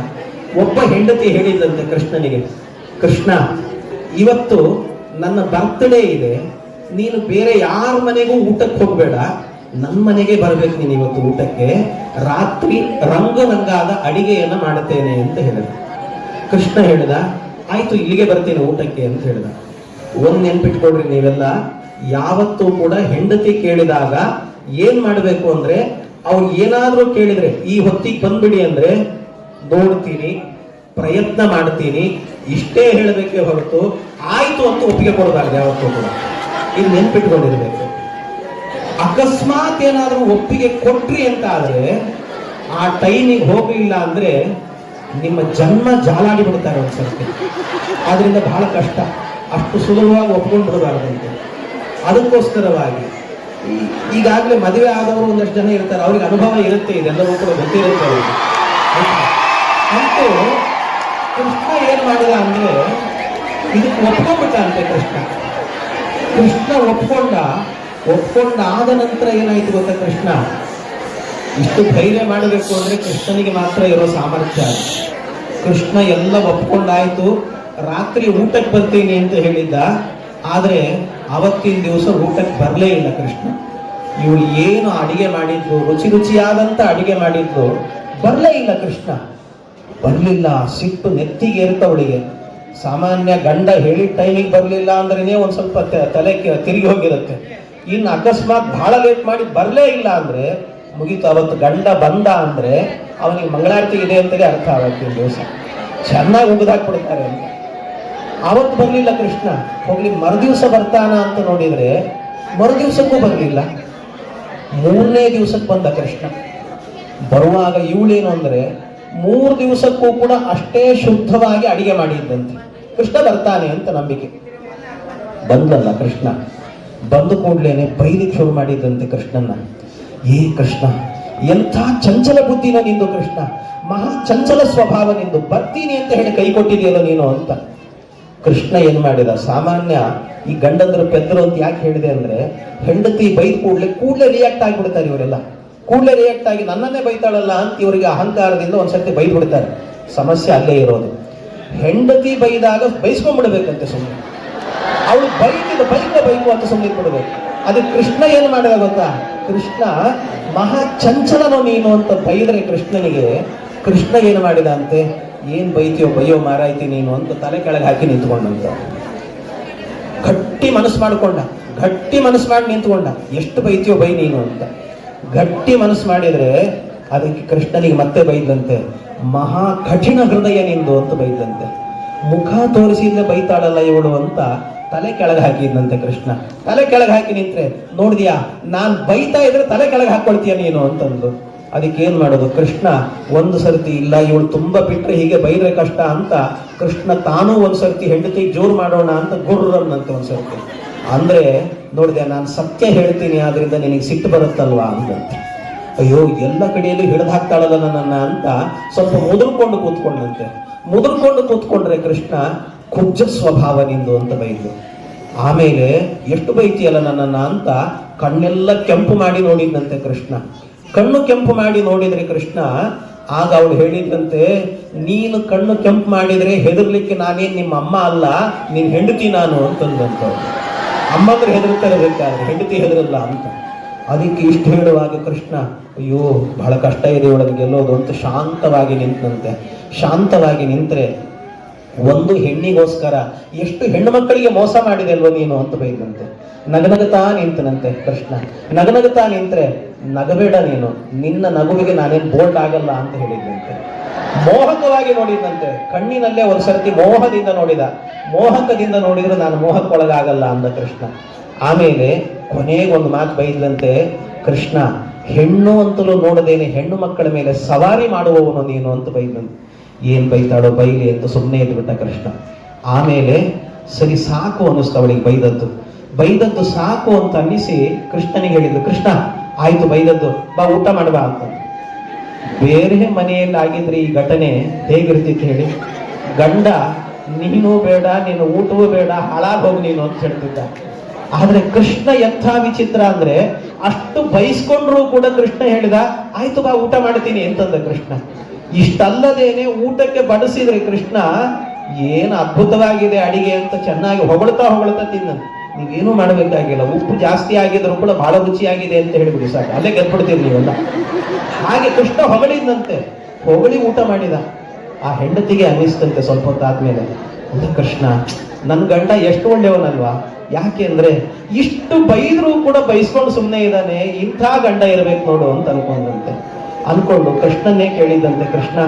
S1: ಒಬ್ಬ ಹೆಂಡತಿ ಹೇಳಿದಂತೆ ಕೃಷ್ಣನಿಗೆ, ಕೃಷ್ಣ ಇವತ್ತು ನನ್ನ ಬರ್ತ್ಡೇ ಇದೆ, ನೀನು ಬೇರೆ ಯಾರ ಮನೆಗೂ ಊಟಕ್ಕೆ ಹೋಗ್ಬೇಡ, ನನ್ನ ಮನೆಗೆ ಬರ್ಬೇಕು ನೀನು ಇವತ್ತು ಊಟಕ್ಕೆ, ರಾತ್ರಿ ರಂಗಾದ ಅಡಿಗೆಯನ್ನ ಮಾಡುತ್ತೇನೆ ಅಂತ ಹೇಳಿದ. ಕೃಷ್ಣ ಹೇಳಿದ, ಆಯ್ತು ಇಲ್ಲಿಗೆ ಬರ್ತೇನೆ ಊಟಕ್ಕೆ ಅಂತ ಹೇಳಿದ. ಒಂದ್ ನೆನ್ಪಿಟ್ಕೊಡ್ರಿ ನೀವೆಲ್ಲ, ಯಾವತ್ತೂ ಕೂಡ ಹೆಂಡತಿ ಕೇಳಿದಾಗ ಏನ್ ಮಾಡ್ಬೇಕು ಅಂದ್ರೆ, ಅವ್ರು ಏನಾದ್ರೂ ಕೇಳಿದ್ರೆ ಈ ಹೊತ್ತಿಗೆ ಬಂದ್ಬಿಡಿ ಅಂದ್ರೆ ನೋಡ್ತೀನಿ, ಪ್ರಯತ್ನ ಮಾಡ್ತೀನಿ, ಇಷ್ಟೇ ಹೇಳಬೇಕೆ ಹೊರತು ಆಯ್ತು ಅಂತ ಒಪ್ಪಿಗೆ ಕೊಡಬಾರ್ದು ಯಾವತ್ತೂ ಕೂಡ. ಇದು ನೆನ್ಪಿಟ್ಕೊಂಡಿರ್ಬೇಕು. ಅಕಸ್ಮಾತ್ ಏನಾದ್ರೂ ಒಪ್ಪಿಗೆ ಕೊಟ್ರಿ ಅಂತ ಆದ್ರೆ, ಆ ಟೈಮಿಗೆ ಹೋಗ್ಲಿಲ್ಲ ಅಂದ್ರೆ ನಿಮ್ಮ ಜನ್ಮ ಜಾಲಾಡಿ ಬಿಡ್ತಾರೆ ಒಂದ್ಸರ್ತಿ. ಆದ್ರಿಂದ ಬಹಳ ಕಷ್ಟ, ಅಷ್ಟು ಸುಲಭವಾಗಿ ಒಪ್ಕೊಂಡು ಬಿಡಬಾರ್ದಂತೆ. ಅದಕ್ಕೋಸ್ಕರವಾಗಿ ಈಗಾಗಲೇ ಮದುವೆ ಆದವರು ಒಂದಷ್ಟು ಜನ ಇರ್ತಾರೆ, ಅವ್ರಿಗೆ ಅನುಭವ ಇರುತ್ತೆ, ಇದೆಲ್ಲವೂ ಕೂಡ ಗೊತ್ತಿರುತ್ತೆ ಅವರಿಗೆ. ಅಂತೂ ಕೃಷ್ಣ ಏನ್ ಮಾಡಿದ ಅಂದ್ರೆ ಇದಕ್ಕೆ ಒಪ್ಕೊಂಡ್ಬಿಟ್ಟ ಅಂತೆ ಕೃಷ್ಣ. ಒಪ್ಕೊಂಡಾದ ನಂತರ ಏನಾಯ್ತು ಗೊತ್ತಾ, ಕೃಷ್ಣ ಇಷ್ಟು ಧೈರ್ಯ ಮಾಡಬೇಕು ಅಂದ್ರೆ ಕೃಷ್ಣನಿಗೆ ಮಾತ್ರ ಇರೋ ಸಾಮರ್ಥ್ಯ. ಕೃಷ್ಣ ಎಲ್ಲ ಒಪ್ಕೊಂಡಾಯ್ತು, ರಾತ್ರಿ ಊಟಕ್ಕೆ ಬರ್ತೀನಿ ಅಂತ ಹೇಳಿದ್ದ. ಆದ್ರೆ ಅವತ್ತಿನ ದಿವಸ ಊಟಕ್ಕೆ ಬರಲೇ ಇಲ್ಲ ಕೃಷ್ಣ. ಇವಳು ಏನು ಅಡಿಗೆ ಮಾಡಿದ್ರು, ರುಚಿಯಾದಂತ ಅಡಿಗೆ ಮಾಡಿದ್ರು, ಬರಲೇ ಇಲ್ಲ ಕೃಷ್ಣ. ಬರ್ಲಿಲ್ಲ, ಸಿಟ್ಟು ನೆತ್ತಿಗೆ ಏರ್ತವಳಿಗೆ. ಸಾಮಾನ್ಯ ಗಂಡ ಹೇಳಿದ ಟೈಮಿಗೆ ಬರ್ಲಿಲ್ಲ ಅಂದ್ರೇನೆ ಒಂದ್ ಸ್ವಲ್ಪ ತಲೆ ತಿರುಗಿ ಹೋಗಿರುತ್ತೆ. ಇನ್ನು ಅಕಸ್ಮಾತ್ ಬಹಳ ಲೇಟ್ ಮಾಡಿ ಬರಲೇ ಇಲ್ಲ ಅಂದ್ರೆ ಮುಗೀತು. ಅವತ್ತು ಗಂಡ ಬಂದ ಅಂದ್ರೆ ಅವನಿಗೆ ಮಂಗಳಾರತಿ ಇದೆ ಅಂತಲೇ ಅರ್ಥ. ಅವತ್ತಿನ ದಿವಸ ಚೆನ್ನಾಗಿ ಉಗಿದಾಕ್ಬಿಡ್ತಾರೆ ಅಂತ. ಅವತ್ತು ಬರ್ಲಿಲ್ಲ ಕೃಷ್ಣ. ಹೋಗ್ಲಿ ಮರುದಿವಸ ಬರ್ತಾನ ಅಂತ ನೋಡಿದ್ರೆ ಮರು ದಿವಸಕ್ಕೂ ಬರಲಿಲ್ಲ. ಮೂರನೇ ದಿವಸಕ್ಕೆ ಬಂದ ಕೃಷ್ಣ. ಬರುವಾಗ ಇವಳೇನು ಅಂದ್ರೆ 3 ದಿವಸಕ್ಕೂ ಕೂಡ ಅಷ್ಟೇ ಶುದ್ಧವಾಗಿ ಅಡಿಗೆ ಮಾಡಿದ್ದಂತೆ. ಕೃಷ್ಣ ಬರ್ತಾನೆ ಅಂತ ನಂಬಿಕೆ. ಬಂದಲ್ಲ ಕೃಷ್ಣ. ಬಂದು ಕೂಡ್ಲೇನೆ ಬೈಲಿಕ್ಕೆ ಶುರು ಮಾಡಿದ್ದಂತೆ ಕೃಷ್ಣನ್ನ. ಕೃಷ್ಣ, ಎಂಥ ಚಂಚಲ ಬುದ್ಧಿನ ನಿಂದು ಕೃಷ್ಣ, ಮಹಾ ಚಂಚಲ ಸ್ವಭಾವ ನಿಂದು, ಬರ್ತೀನಿ ಅಂತ ಹೇಳಿ ಕೈ ಕೊಟ್ಟಿದೆಯಲ್ಲ ನೀನು ಅಂತ. ಕೃಷ್ಣ ಏನ್ ಮಾಡಿದ, ಸಾಮಾನ್ಯ ಈ ಗಂಡಂದ್ರು ಪೆದ್ರು ಅಂತ ಯಾಕೆ ಹೇಳಿದೆ ಅಂದ್ರೆ, ಹೆಂಡತಿ ಬೈದ್ ಕೂಡ್ಲೆ ರಿಯಾಕ್ಟ್ ಆಗಿಬಿಡ್ತಾರೆ ಇವರೆಲ್ಲ. ಕೂಡಲೇ ರಿಯಾಕ್ಟ್ ಆಗಿ ನನ್ನನ್ನೇ ಬೈತಾಳಲ್ಲ ಅಂತ ಇವರಿಗೆ ಅಹಂಕಾರದಿಂದ ಒಂದ್ಸರ್ತಿ ಬೈದ್ ಬಿಡ್ತಾರೆ. ಸಮಸ್ಯೆ ಅಲ್ಲೇ ಇರೋದು. ಹೆಂಡತಿ ಬೈದಾಗ ಬೈಸ್ಕೊಂಡ್ಬಿಡ್ಬೇಕಂತೆ ಸುಮ್ಮನೆ. ಅವಳು ಬೈಕು ಅಂತ ಸುಮ್ಮನೆ ಬಿಡ್ಬೇಕು. ಅದಕ್ಕೆ ಕೃಷ್ಣ ಏನ್ ಮಾಡಿದ ಗೊತ್ತಾ? ಕೃಷ್ಣ ಮಹಾ ಚಂಚಲನೋ ನೀನು ಅಂತ ಬೈದ್ರೆ ಕೃಷ್ಣನಿಗೆ, ಕೃಷ್ಣ ಏನ್ ಮಾಡಿದ ಅಂತೆ, ಏನ್ ಬೈಯೋ ಮಾರಾಯ್ತಿ ನೀನು ಅಂತ ತಲೆ ಕೆಳಗೆ ಹಾಕಿ ನಿಂತ್ಕೊಂಡಂತ. ಗಟ್ಟಿ ಮನಸ್ಸು ಮಾಡಿ ನಿಂತ್ಕೊಂಡ. ಎಷ್ಟು ಬೈತೀಯೋ ಬೈ ನೀನು ಅಂತ. ಗಟ್ಟಿ ಮನಸ್ಸು ಮಾಡಿದ್ರೆ ಅದಕ್ಕೆ ಕೃಷ್ಣನಿಗೆ ಮತ್ತೆ ಬೈದಂತೆ, ಮಹಾ ಕಠಿಣ ಹೃದಯ ನಿಂದು ಅಂತ ಬೈದಂತೆ. ಮುಖ ತೋರಿಸಿದ್ರೆ ಬೈತಾಳಲ್ಲ ಇವಳು ಅಂತ ತಲೆ ಕೆಳಗೆ ಹಾಕಿದ್ದಂತೆ ಕೃಷ್ಣ. ತಲೆ ಕೆಳಗೆ ಹಾಕಿ ನಿಂತ್ರೆ, ನೋಡಿದ್ಯಾ ನಾನ್ ಬೈತಾ ಇದ್ರೆ ತಲೆ ಕೆಳಗೆ ಹಾಕೊಳ್ತೀಯ ನೀನು ಅಂತಂದು. ಅದಕ್ಕೆ ಏನ್ ಮಾಡೋದು? ಕೃಷ್ಣ ಒಂದು ಸರ್ತಿ ಇಲ್ಲ ಇವಳು ತುಂಬಾ ಬಿಟ್ರೆ ಹೀಗೆ ಬೈದ್ರೆ ಕಷ್ಟ ಅಂತ ಕೃಷ್ಣ ತಾನೂ ಒಂದ್ಸರ್ತಿ ಹೆಂಡತಿ ಜೋರು ಮಾಡೋಣ ಅಂತ ಗುರ್ರನ್ನಂತ ಒಂದ್ಸರ್ತಿ ಅಂದ್ರೆ, ನೋಡಿದೆ ನಾನು ಸತ್ಯ ಹೇಳ್ತೀನಿ ಆದ್ರಿಂದ ನಿನಗೆ ಸಿಟ್ಟು ಬರುತ್ತಲ್ವಾ ಅಂತಂತೆ. ಅಯ್ಯೋ ಎಲ್ಲ ಕಡೆಯಲ್ಲೂ ಹಿಡಿದು ಹಾಕ್ತಾಳಲ್ಲ ನನ್ನನ್ನ ಅಂತ ಸ್ವಲ್ಪ ಮುದುರ್ಕೊಂಡು ಕೂತ್ಕೊಂಡ್ರೆ ಕೃಷ್ಣ, ಕುಬ್ಜ ಸ್ವಭಾವ ನಿಂದು ಅಂತ ಬೈದು. ಆಮೇಲೆ ಎಷ್ಟು ಬೈತಿಯಲ್ಲ ನನ್ನನ್ನ ಅಂತ ಕಣ್ಣೆಲ್ಲ ಕೆಂಪು ಮಾಡಿ ನೋಡಿದ್ನಂತೆ ಕೃಷ್ಣ. ಕಣ್ಣು ಕೆಂಪು ಮಾಡಿ ನೋಡಿದ್ರೆ ಕೃಷ್ಣ, ಆಗ ಅವಳು ಹೇಳಿದ್ರಂತೆ, ನೀನು ಕಣ್ಣು ಕೆಂಪು ಮಾಡಿದ್ರೆ ಹೆದರ್ಲಿಕ್ಕೆ ನಾನೇನ್ ನಿಮ್ಮ ಅಮ್ಮ ಅಲ್ಲ, ನೀನ್ ಹೆಂಡತಿ ನಾನು ಅಂತಂದಂತ. ಅಮ್ಮಂದ್ರೆ ಹೆದರ್ತಾರೆ ಬೇಕಾದ್ರೆ, ಹೆಂಡತಿ ಹೆದರಲ್ಲ ಅಂತ. ಅದಕ್ಕೆ ಇಷ್ಟು ಹೇಳುವಾಗ ಕೃಷ್ಣ, ಅಯ್ಯೋ ಬಹಳ ಕಷ್ಟ ಇದೆ ಇವಳಿಗೆ ಗೆಲ್ಲೋದು ಅಂತ ಶಾಂತವಾಗಿ ನಿಂತಂತೆ. ಶಾಂತವಾಗಿ ನಿಂತ್ರೆ, ಒಂದು ಹೆಣ್ಣಿಗೋಸ್ಕರ ಎಷ್ಟು ಹೆಣ್ಣು ಮಕ್ಕಳಿಗೆ ಮೋಸ ಮಾಡಿದೆ ಅಲ್ವ ನೀನು ಅಂತ ಬೈದಂತೆ. ನಗನಗತಾ ನಿಂತನಂತೆ ಕೃಷ್ಣ. ನಗನಗತಾ ನಿಂತ್ರೆ, ನಗಬೇಡ ನೀನು, ನಿನ್ನ ನಗುವಿಗೆ ನಾನೇನ್ ಬೋಲ್ಡ್ ಆಗಲ್ಲ ಅಂತ ಹೇಳಿದ್ದಂತೆ. ಮೋಹಕವಾಗಿ ನೋಡಿದಂತೆ, ಕಣ್ಣಿನಲ್ಲೇ ಒಂದ್ಸರ್ತಿ ಮೋಹದಿಂದ ನೋಡಿದ. ಮೋಹಕದಿಂದ ನೋಡಿದ್ರೆ ನಾನು ಮೋಹಕ್ಕೊಳಗಾಗಲ್ಲ ಅಂದ ಕೃಷ್ಣ. ಆಮೇಲೆ ಕೊನೆಗೊಂದು ಮಾತು ಬೈದಂತೆ ಕೃಷ್ಣ, ಹೆಣ್ಣು ಅಂತಲೂ ನೋಡದೇನೆ ಹೆಣ್ಣು ಮಕ್ಕಳ ಮೇಲೆ ಸವಾರಿ ಮಾಡುವವನು ನೀನು ಅಂತ ಬೈದಂತೆ. ಏನ್ ಬೈತಾಳೋ ಬೈಲಿ ಅಂತ ಸುಮ್ಮನೆ ಇದ್ಬಿಟ್ಟ ಕೃಷ್ಣ. ಆಮೇಲೆ ಸರಿ ಸಾಕು ಅನ್ನಿಸ್ತು ಅವಳಿಗೆ ಬೈದದ್ದು ಸಾಕು ಅಂತ ಅನ್ನಿಸಿ ಕೃಷ್ಣನಿಗೆ ಹೇಳಿದ್ದು, ಕೃಷ್ಣ ಆಯ್ತು ಬೈದದ್ದು, ಬಾ ಊಟ ಮಾಡುವ ಅಂತ. ಬೇರೆ ಮನೆಯಲ್ಲಿ ಆಗಿದ್ರೆ ಈ ಘಟನೆ ಹೇಗಿರ್ತಿತ್ತು ಹೇಳಿ? ಗಂಡ ನೀನು ಬೇಡ, ನಿನ್ನ ಊಟವೂ ಬೇಡ, ಹಾಳಾಗಿ ಹೋಗು ನೀನು ಅಂತ ಹೇಳ್ತಿದ್ದ. ಆದ್ರೆ ಕೃಷ್ಣ ಎಂಥ ವಿಚಿತ್ರ ಅಂದ್ರೆ, ಅಷ್ಟು ಬಯಸ್ಕೊಂಡ್ರು ಕೂಡ ಕೃಷ್ಣ ಹೇಳಿದ, ಆಯ್ತು ಬಾ ಊಟ ಮಾಡ್ತೀನಿ ಅಂತಂದ ಕೃಷ್ಣ. ಇಷ್ಟಲ್ಲದೇನೆ ಊಟಕ್ಕೆ ಬಡಿಸಿದ್ರೆ ಕೃಷ್ಣ, ಏನು ಅದ್ಭುತವಾಗಿದೆ ಅಡಿಗೆ ಅಂತ ಚೆನ್ನಾಗಿ ಹೊಗಳ್ತಾ ತಿನ್ನ. ನೀವೇನು ಮಾಡಬೇಕಾಗಿಲ್ಲ, ಉಪ್ಪು ಜಾಸ್ತಿ ಆಗಿದ್ರು ಕೂಡ ಬಹಳ ರುಚಿಯಾಗಿದೆ ಅಂತ ಹೇಳಿಬಿಡಿ ಸಾಕು, ಅಲ್ಲೇ ಗೆದ್ಬಿಡ್ತೀರಿ ನೀವೆಲ್ಲ. ಹಾಗೆ ಕೃಷ್ಣ ಹೊಗಳಿದ್ದಂತೆ, ಹೊಗಳಿ ಊಟ ಮಾಡಿದ. ಆ ಹೆಂಡತಿಗೆ ಅನ್ನಿಸ್ತಂತೆ ಸ್ವಲ್ಪ ಹೊತ್ತಾದ್ಮೇಲೆ, ಕೃಷ್ಣ ನನ್ ಗಂಡ ಎಷ್ಟು ಒಳ್ಳೆಯವನಲ್ವಾ, ಯಾಕೆ ಅಂದ್ರೆ ಇಷ್ಟು ಬೈದ್ರೂ ಕೂಡ ಬೈಸ್ಕೊಂಡು ಸುಮ್ಮನೆ ಇದ್ದಾನೆ, ಇಂಥ ಗಂಡ ಇರ್ಬೇಕು ನೋಡು ಅಂತ ಅನ್ಕೊಂಡು ಕೃಷ್ಣನ್ನೇ ಕೇಳಿದಂತೆ, ಕೃಷ್ಣ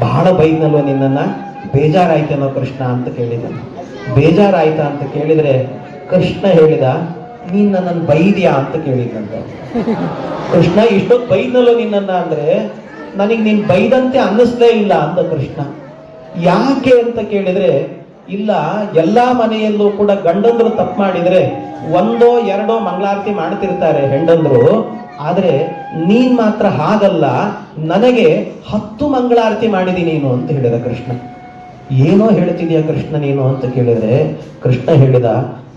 S1: ಬಹಳ ಬೈದ್ನಲ್ವ ನಿನ್ನನ್ನ, ಬೇಜಾರಾಯ್ತೇನೋ ಕೃಷ್ಣ ಅಂತ ಕೇಳಿದ್ದಾನೆ. ಬೇಜಾರಾಯ್ತಾ ಅಂತ ಕೇಳಿದ್ರೆ ಕೃಷ್ಣ ಹೇಳಿದ, ನೀನ್ ನನ್ನ ಬೈದ್ಯಾ ಅಂತ ಕೇಳಿದಂತೆ. ಕೃಷ್ಣ ಇಷ್ಟೊತ್ತು ಬೈದ್ನಲ್ವ ನಿನ್ನನ್ನ ಅಂದ್ರೆ, ನನಗೆ ನೀನ್ ಬೈದಂತೆ ಅನ್ನಿಸ್ಲೇ ಇಲ್ಲ ಅಂತ ಕೃಷ್ಣ. ಯಾಕೆ ಅಂತ ಕೇಳಿದ್ರೆ, ಇಲ್ಲ ಎಲ್ಲಾ ಮನೆಯಲ್ಲೂ ಕೂಡ ಗಂಡಂದ್ರು ತಪ್ಪು ಮಾಡಿದ್ರೆ 1 2 ಮಂಗಳಾರತಿ ಮಾಡ್ತಿರ್ತಾರೆ ಹೆಂಡಂದ್ರು, ಆದ್ರೆ ನೀನ್ ಮಾತ್ರ ಹಾಗಲ್ಲ, ನನಗೆ 10 ಮಂಗಳಾರತಿ ಮಾಡಿದಿ ನೀನು ಅಂತ ಹೇಳಿದ ಕೃಷ್ಣ. ಏನೋ ಹೇಳ್ತಿದ್ಯಾ ಕೃಷ್ಣ ನೀನು ಅಂತ ಕೇಳಿದ್ರೆ ಕೃಷ್ಣ ಹೇಳಿದ,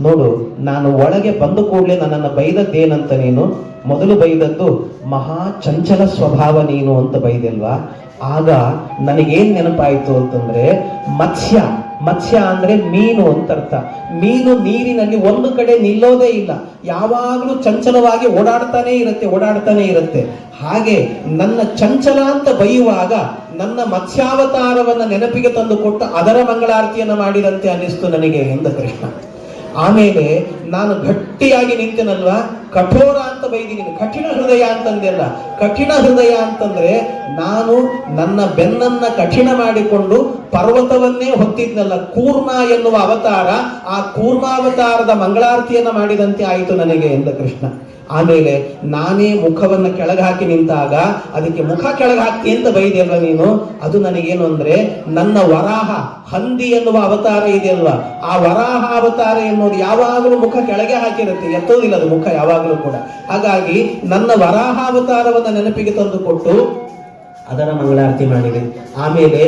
S1: ನೋಡು ನಾನು ಒಳಗೆ ಬಂದು ಕೂಡಲೇ ನನ್ನನ್ನು ಬೈದದ್ದೇನಂತ ನೀನು ಮೊದಲು ಬೈದದ್ದು ಮಹಾ ಚಂಚಲ ಸ್ವಭಾವ ನೀನು ಅಂತ ಬೈದಲ್ವಾ. ಆಗ ನನಗೇನ್ ನೆನಪಾಯ್ತು ಅಂತಂದ್ರೆ, ಮತ್ಸ್ಯ ಅಂದ್ರೆ ಮೀನು ಅಂತ ಅರ್ಥ. ಮೀನು ನೀರಿನಲ್ಲಿ ಒಂದು ಕಡೆ ನಿಲ್ಲೋದೇ ಇಲ್ಲ, ಯಾವಾಗಲೂ ಚಂಚಲವಾಗಿ ಓಡಾಡ್ತಾನೆ ಇರುತ್ತೆ. ಹಾಗೆ ನನ್ನ ಚಂಚಲ ಅಂತ ಬೈಯುವಾಗ ನನ್ನ ಮತ್ಸ್ಯಾವತಾರವನ್ನ ನೆನಪಿಗೆ ತಂದು ಕೊಟ್ಟು ಅದರ ಮಂಗಳಾರತಿಯನ್ನ ಮಾಡಿದಂತೆ ಅನ್ನಿಸ್ತು ನನಗೆ ಎಂದ ಕೃಷ್ಣ. ಆಮೇಲೆ ನಾನು ಗಟ್ಟಿಯಾಗಿ ನಿಂತನಲ್ವಾ, ಕಠೋರ ಅಂತ ಬೈದಿನಿ, ಕಠಿಣ ಹೃದಯ ಅಂತಂದೆಲ್ಲ. ಕಠಿಣ ಹೃದಯ ಅಂತಂದ್ರೆ ನಾನು ನನ್ನ ಬೆನ್ನನ್ನ ಕಠಿಣ ಮಾಡಿಕೊಂಡು ಪರ್ವತವನ್ನೇ ಹೊತ್ತಿದ್ನಲ್ಲ, ಕೂರ್ಮ ಎನ್ನುವ ಅವತಾರ, ಆ ಕೂರ್ಮಾವತಾರದ ಮಂಗಳಾರತಿಯನ್ನ ಮಾಡಿದಂತೆ ಆಯಿತು ನನಗೆ ಎಂದ ಕೃಷ್ಣ. ಆಮೇಲೆ ನಾನೇ ಮುಖವನ್ನ ಕೆಳಗೆ ಹಾಕಿ ನಿಂತಾಗ ಅದಕ್ಕೆ ಮುಖ ಕೆಳಗೆ ಹಾಕಿ ಅಂತ ಬೈದೆಯಲ್ವ ನೀನು, ಅದು ನನಗೇನು ಅಂದ್ರೆ ನನ್ನ ವರಾಹ ಹಂದಿ ಎನ್ನುವ ಅವತಾರ ಇದೆಯಲ್ವಾ, ಆ ವರಾಹ ಅವತಾರ ಎನ್ನುವುದು ಯಾವಾಗಲೂ ಮುಖ ಕೆಳಗೆ ಹಾಕಿರುತ್ತೆ, ಎತ್ತೋದಿಲ್ಲ ಅದು ಮುಖ ಯಾವಾಗಲೂ ಕೂಡ. ಹಾಗಾಗಿ ನನ್ನ ವರಾಹ ಅವತಾರವನ್ನ ನೆನಪಿಗೆ ತಂದುಕೊಟ್ಟು ಅದರ ಮಂಗಳಾರತಿ ಮಾಡಿದೆ. ಆಮೇಲೆ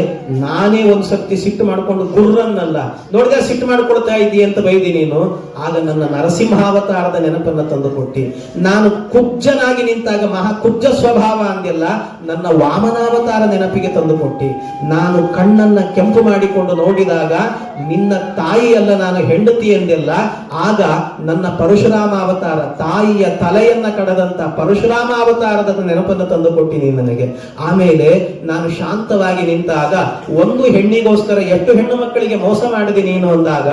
S1: ನಾನೇ ಒಂದು ಸರ್ತಿ ಸಿಟ್ಟು ಮಾಡಿಕೊಂಡು ಗುರ್ರನ್ನಲ್ಲ ನೋಡಿದ್ರೆ ಸಿಟ್ಟು ಮಾಡ್ಕೊಳ್ತಾ ಇದ್ದೀಯ ಅಂತ ಬೈದಿ ನೀನು, ಆಗ ನನ್ನ ನರಸಿಂಹಾವತಾರದ ನೆನಪನ್ನ ತಂದು ಕೊಟ್ಟಿ. ನಾನು ಕುಬ್ಜನಾಗಿ ನಿಂತಾಗ ಮಹಾ ಕುಬ್ಜ ಸ್ವಭಾವ ಅಂದೆಲ್ಲ, ನನ್ನ ವಾಮನಾವತಾರ ನೆನಪಿಗೆ ತಂದು ಕೊಟ್ಟಿ. ನಾನು ಕಣ್ಣನ್ನ ಕೆಂಪು ಮಾಡಿಕೊಂಡು ನೋಡಿದಾಗ ನಿನ್ನ ತಾಯಿಯಲ್ಲ ನಾನು ಹೆಂಡತಿ ಎಂದೆಲ್ಲ, ಆಗ ನನ್ನ ಪರಶುರಾಮ ಅವತಾರ, ತಾಯಿಯ ತಲೆಯನ್ನ ಕಡದಂತ ಪರಶುರಾಮ ಅವತಾರದ ನೆನಪನ್ನು ತಂದು ಕೊಟ್ಟಿ ನೀನು ನನಗೆ. ಆಮೇಲೆ ನಾನು ಶಾಂತವಾಗಿ ನಿಂತಾಗ ಒಂದು ಹೆಣ್ಣಿಗೋಸ್ಕರ ಎಷ್ಟು ಹೆಣ್ಣು ಮಕ್ಕಳಿಗೆ ಮೋಸ ಮಾಡಿದೆ ನೀನು ಅಂದಾಗ,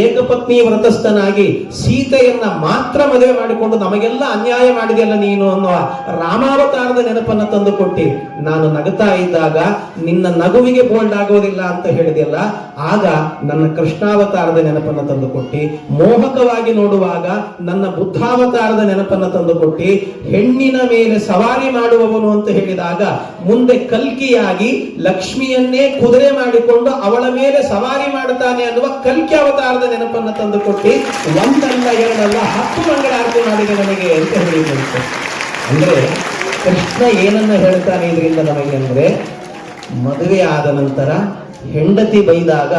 S1: ಏಕಪತ್ನಿ ವ್ರತಸ್ಥನಾಗಿ ಸೀತೆಯನ್ನ ಮಾತ್ರ ಮದುವೆ ಮಾಡಿಕೊಂಡು ನಮಗೆಲ್ಲ ಅನ್ಯಾಯ ಮಾಡಿದೆಯಲ್ಲ ನೀನು ಅನ್ನುವ ರಾಮಾವತಾರದ ನೆನಪನ್ನ ತಂದು ಕೊಟ್ಟಿ. ನಾನು ನಗುತ್ತಾ ಇದ್ದಾಗ ನಿನ್ನ ನಗುವಿಗೆ ಬೋಲ್ಡ್ ಆಗೋದಿಲ್ಲ ಅಂತ ಹೇಳಿದೆಯಲ್ಲ, ಆಗ ನನ್ನ ಕೃಷ್ಣಾವತಾರದ ನೆನಪನ್ನ ತಂದು ಕೊಟ್ಟಿ. ಮೋಹಕವಾಗಿ ನೋಡುವಾಗ ನನ್ನ ಬುದ್ಧಾವತಾರದ ನೆನಪನ್ನ ತಂದು ಕೊಟ್ಟಿ. ಹೆಣ್ಣಿನ ಮೇಲೆ ಸವಾರಿ ಮಾಡುವವನು ಅಂತ ಹೇಳಿದಾಗ ಮುಂದೆ ಕಲ್ಕಿಯಾಗಿ ಲಕ್ಷ್ಮಿಯನ್ನೇ ಕುದುರೆ ಮಾಡಿಕೊಂಡು ಅವಳ ಮೇಲೆ ಸವಾರಿ ಮಾಡುತ್ತಾನೆ ಅನ್ನುವ ಕಲ್ಕಿ ಅವತಾರದ ನೆನಪನ್ನು ತಂದು ಕೊಟ್ಟಿ. ಒಂದಲ್ಲ ಎರಡಲ್ಲ 10 ಮಂಗಳಾರತಿ ಮಾಡಿದೆ ನನಗೆ ಅಂತ ಹೇಳಿದಂತೆ. ಅಂದ್ರೆ ಕೃಷ್ಣ ಏನನ್ನ ಹೇಳ್ತಾನೆ ಇದರಿಂದ ನಮಗೆ ಅಂದ್ರೆ, ಮದುವೆ ಆದ ನಂತರ ಹೆಂಡತಿ ಬೈದಾಗ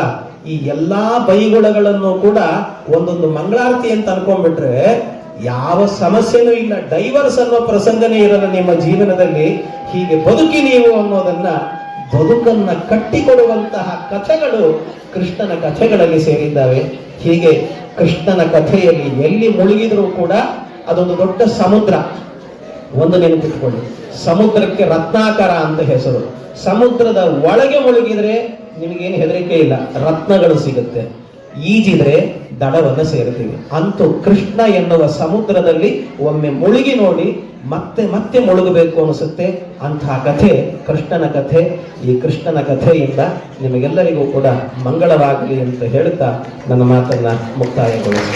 S1: ಈ ಎಲ್ಲಾ ಬೈಗುಳಗಳನ್ನು ಕೂಡ ಒಂದೊಂದು ಮಂಗಳಾರತಿ ಅಂತ ಅನ್ಕೊಂಡ್ಬಿಟ್ರೆ ಯಾವ ಸಮಸ್ಯೆನೂ ಇಲ್ಲ, ಡೈವರ್ಸ್ ಅನ್ನೋ ಪ್ರಸಂಗನೇ ಇರಲ್ಲ ನಿಮ್ಮ ಜೀವನದಲ್ಲಿ. ಹೀಗೆ ಬದುಕಿ ನೀವು ಅನ್ನೋದನ್ನ, ಬದುಕನ್ನ ಕಟ್ಟಿಕೊಡುವಂತಹ ಕಥೆಗಳು ಕೃಷ್ಣನ ಕಥೆಗಳಲ್ಲಿ ಸೇರಿದ್ದಾವೆ. ಹೀಗೆ ಕೃಷ್ಣನ ಕಥೆಯಲ್ಲಿ ಎಲ್ಲಿ ಮುಳುಗಿದ್ರೂ ಕೂಡ ಅದೊಂದು ದೊಡ್ಡ ಸಮುದ್ರ. ಒಂದು ನೆನಪಿಟ್ಕೊಳ್ಳಿ, ಸಮುದ್ರಕ್ಕೆ ರತ್ನಾಕರ ಅಂತ ಹೆಸರು. ಸಮುದ್ರದ ಒಳಗೆ ಮುಳುಗಿದ್ರೆ ನಿಮಗೇನು ಹೆದರಿಕೆ ಇಲ್ಲ, ರತ್ನಗಳು ಸಿಗುತ್ತೆ. ಈಜಿದ್ರೆ ದಡವನ್ನು ಸೇರ್ತೀವಿ. ಅಂತೂ ಕೃಷ್ಣ ಎನ್ನುವ ಸಮುದ್ರದಲ್ಲಿ ಒಮ್ಮೆ ಮುಳುಗಿ ನೋಡಿ ಮತ್ತೆ ಮತ್ತೆ ಮುಳುಗಬೇಕು ಅನಿಸುತ್ತೆ. ಅಂತಹ ಕಥೆ ಕೃಷ್ಣನ ಕಥೆ. ಈ ಕೃಷ್ಣನ ಕಥೆಯಿಂದ ನಿಮಗೆಲ್ಲರಿಗೂ ಕೂಡ ಮಂಗಳವಾಗಲಿ ಅಂತ ಹೇಳ್ತಾ ನನ್ನ ಮಾತನ್ನ ಮುಕ್ತಾಯಗೊಳಿಸಿ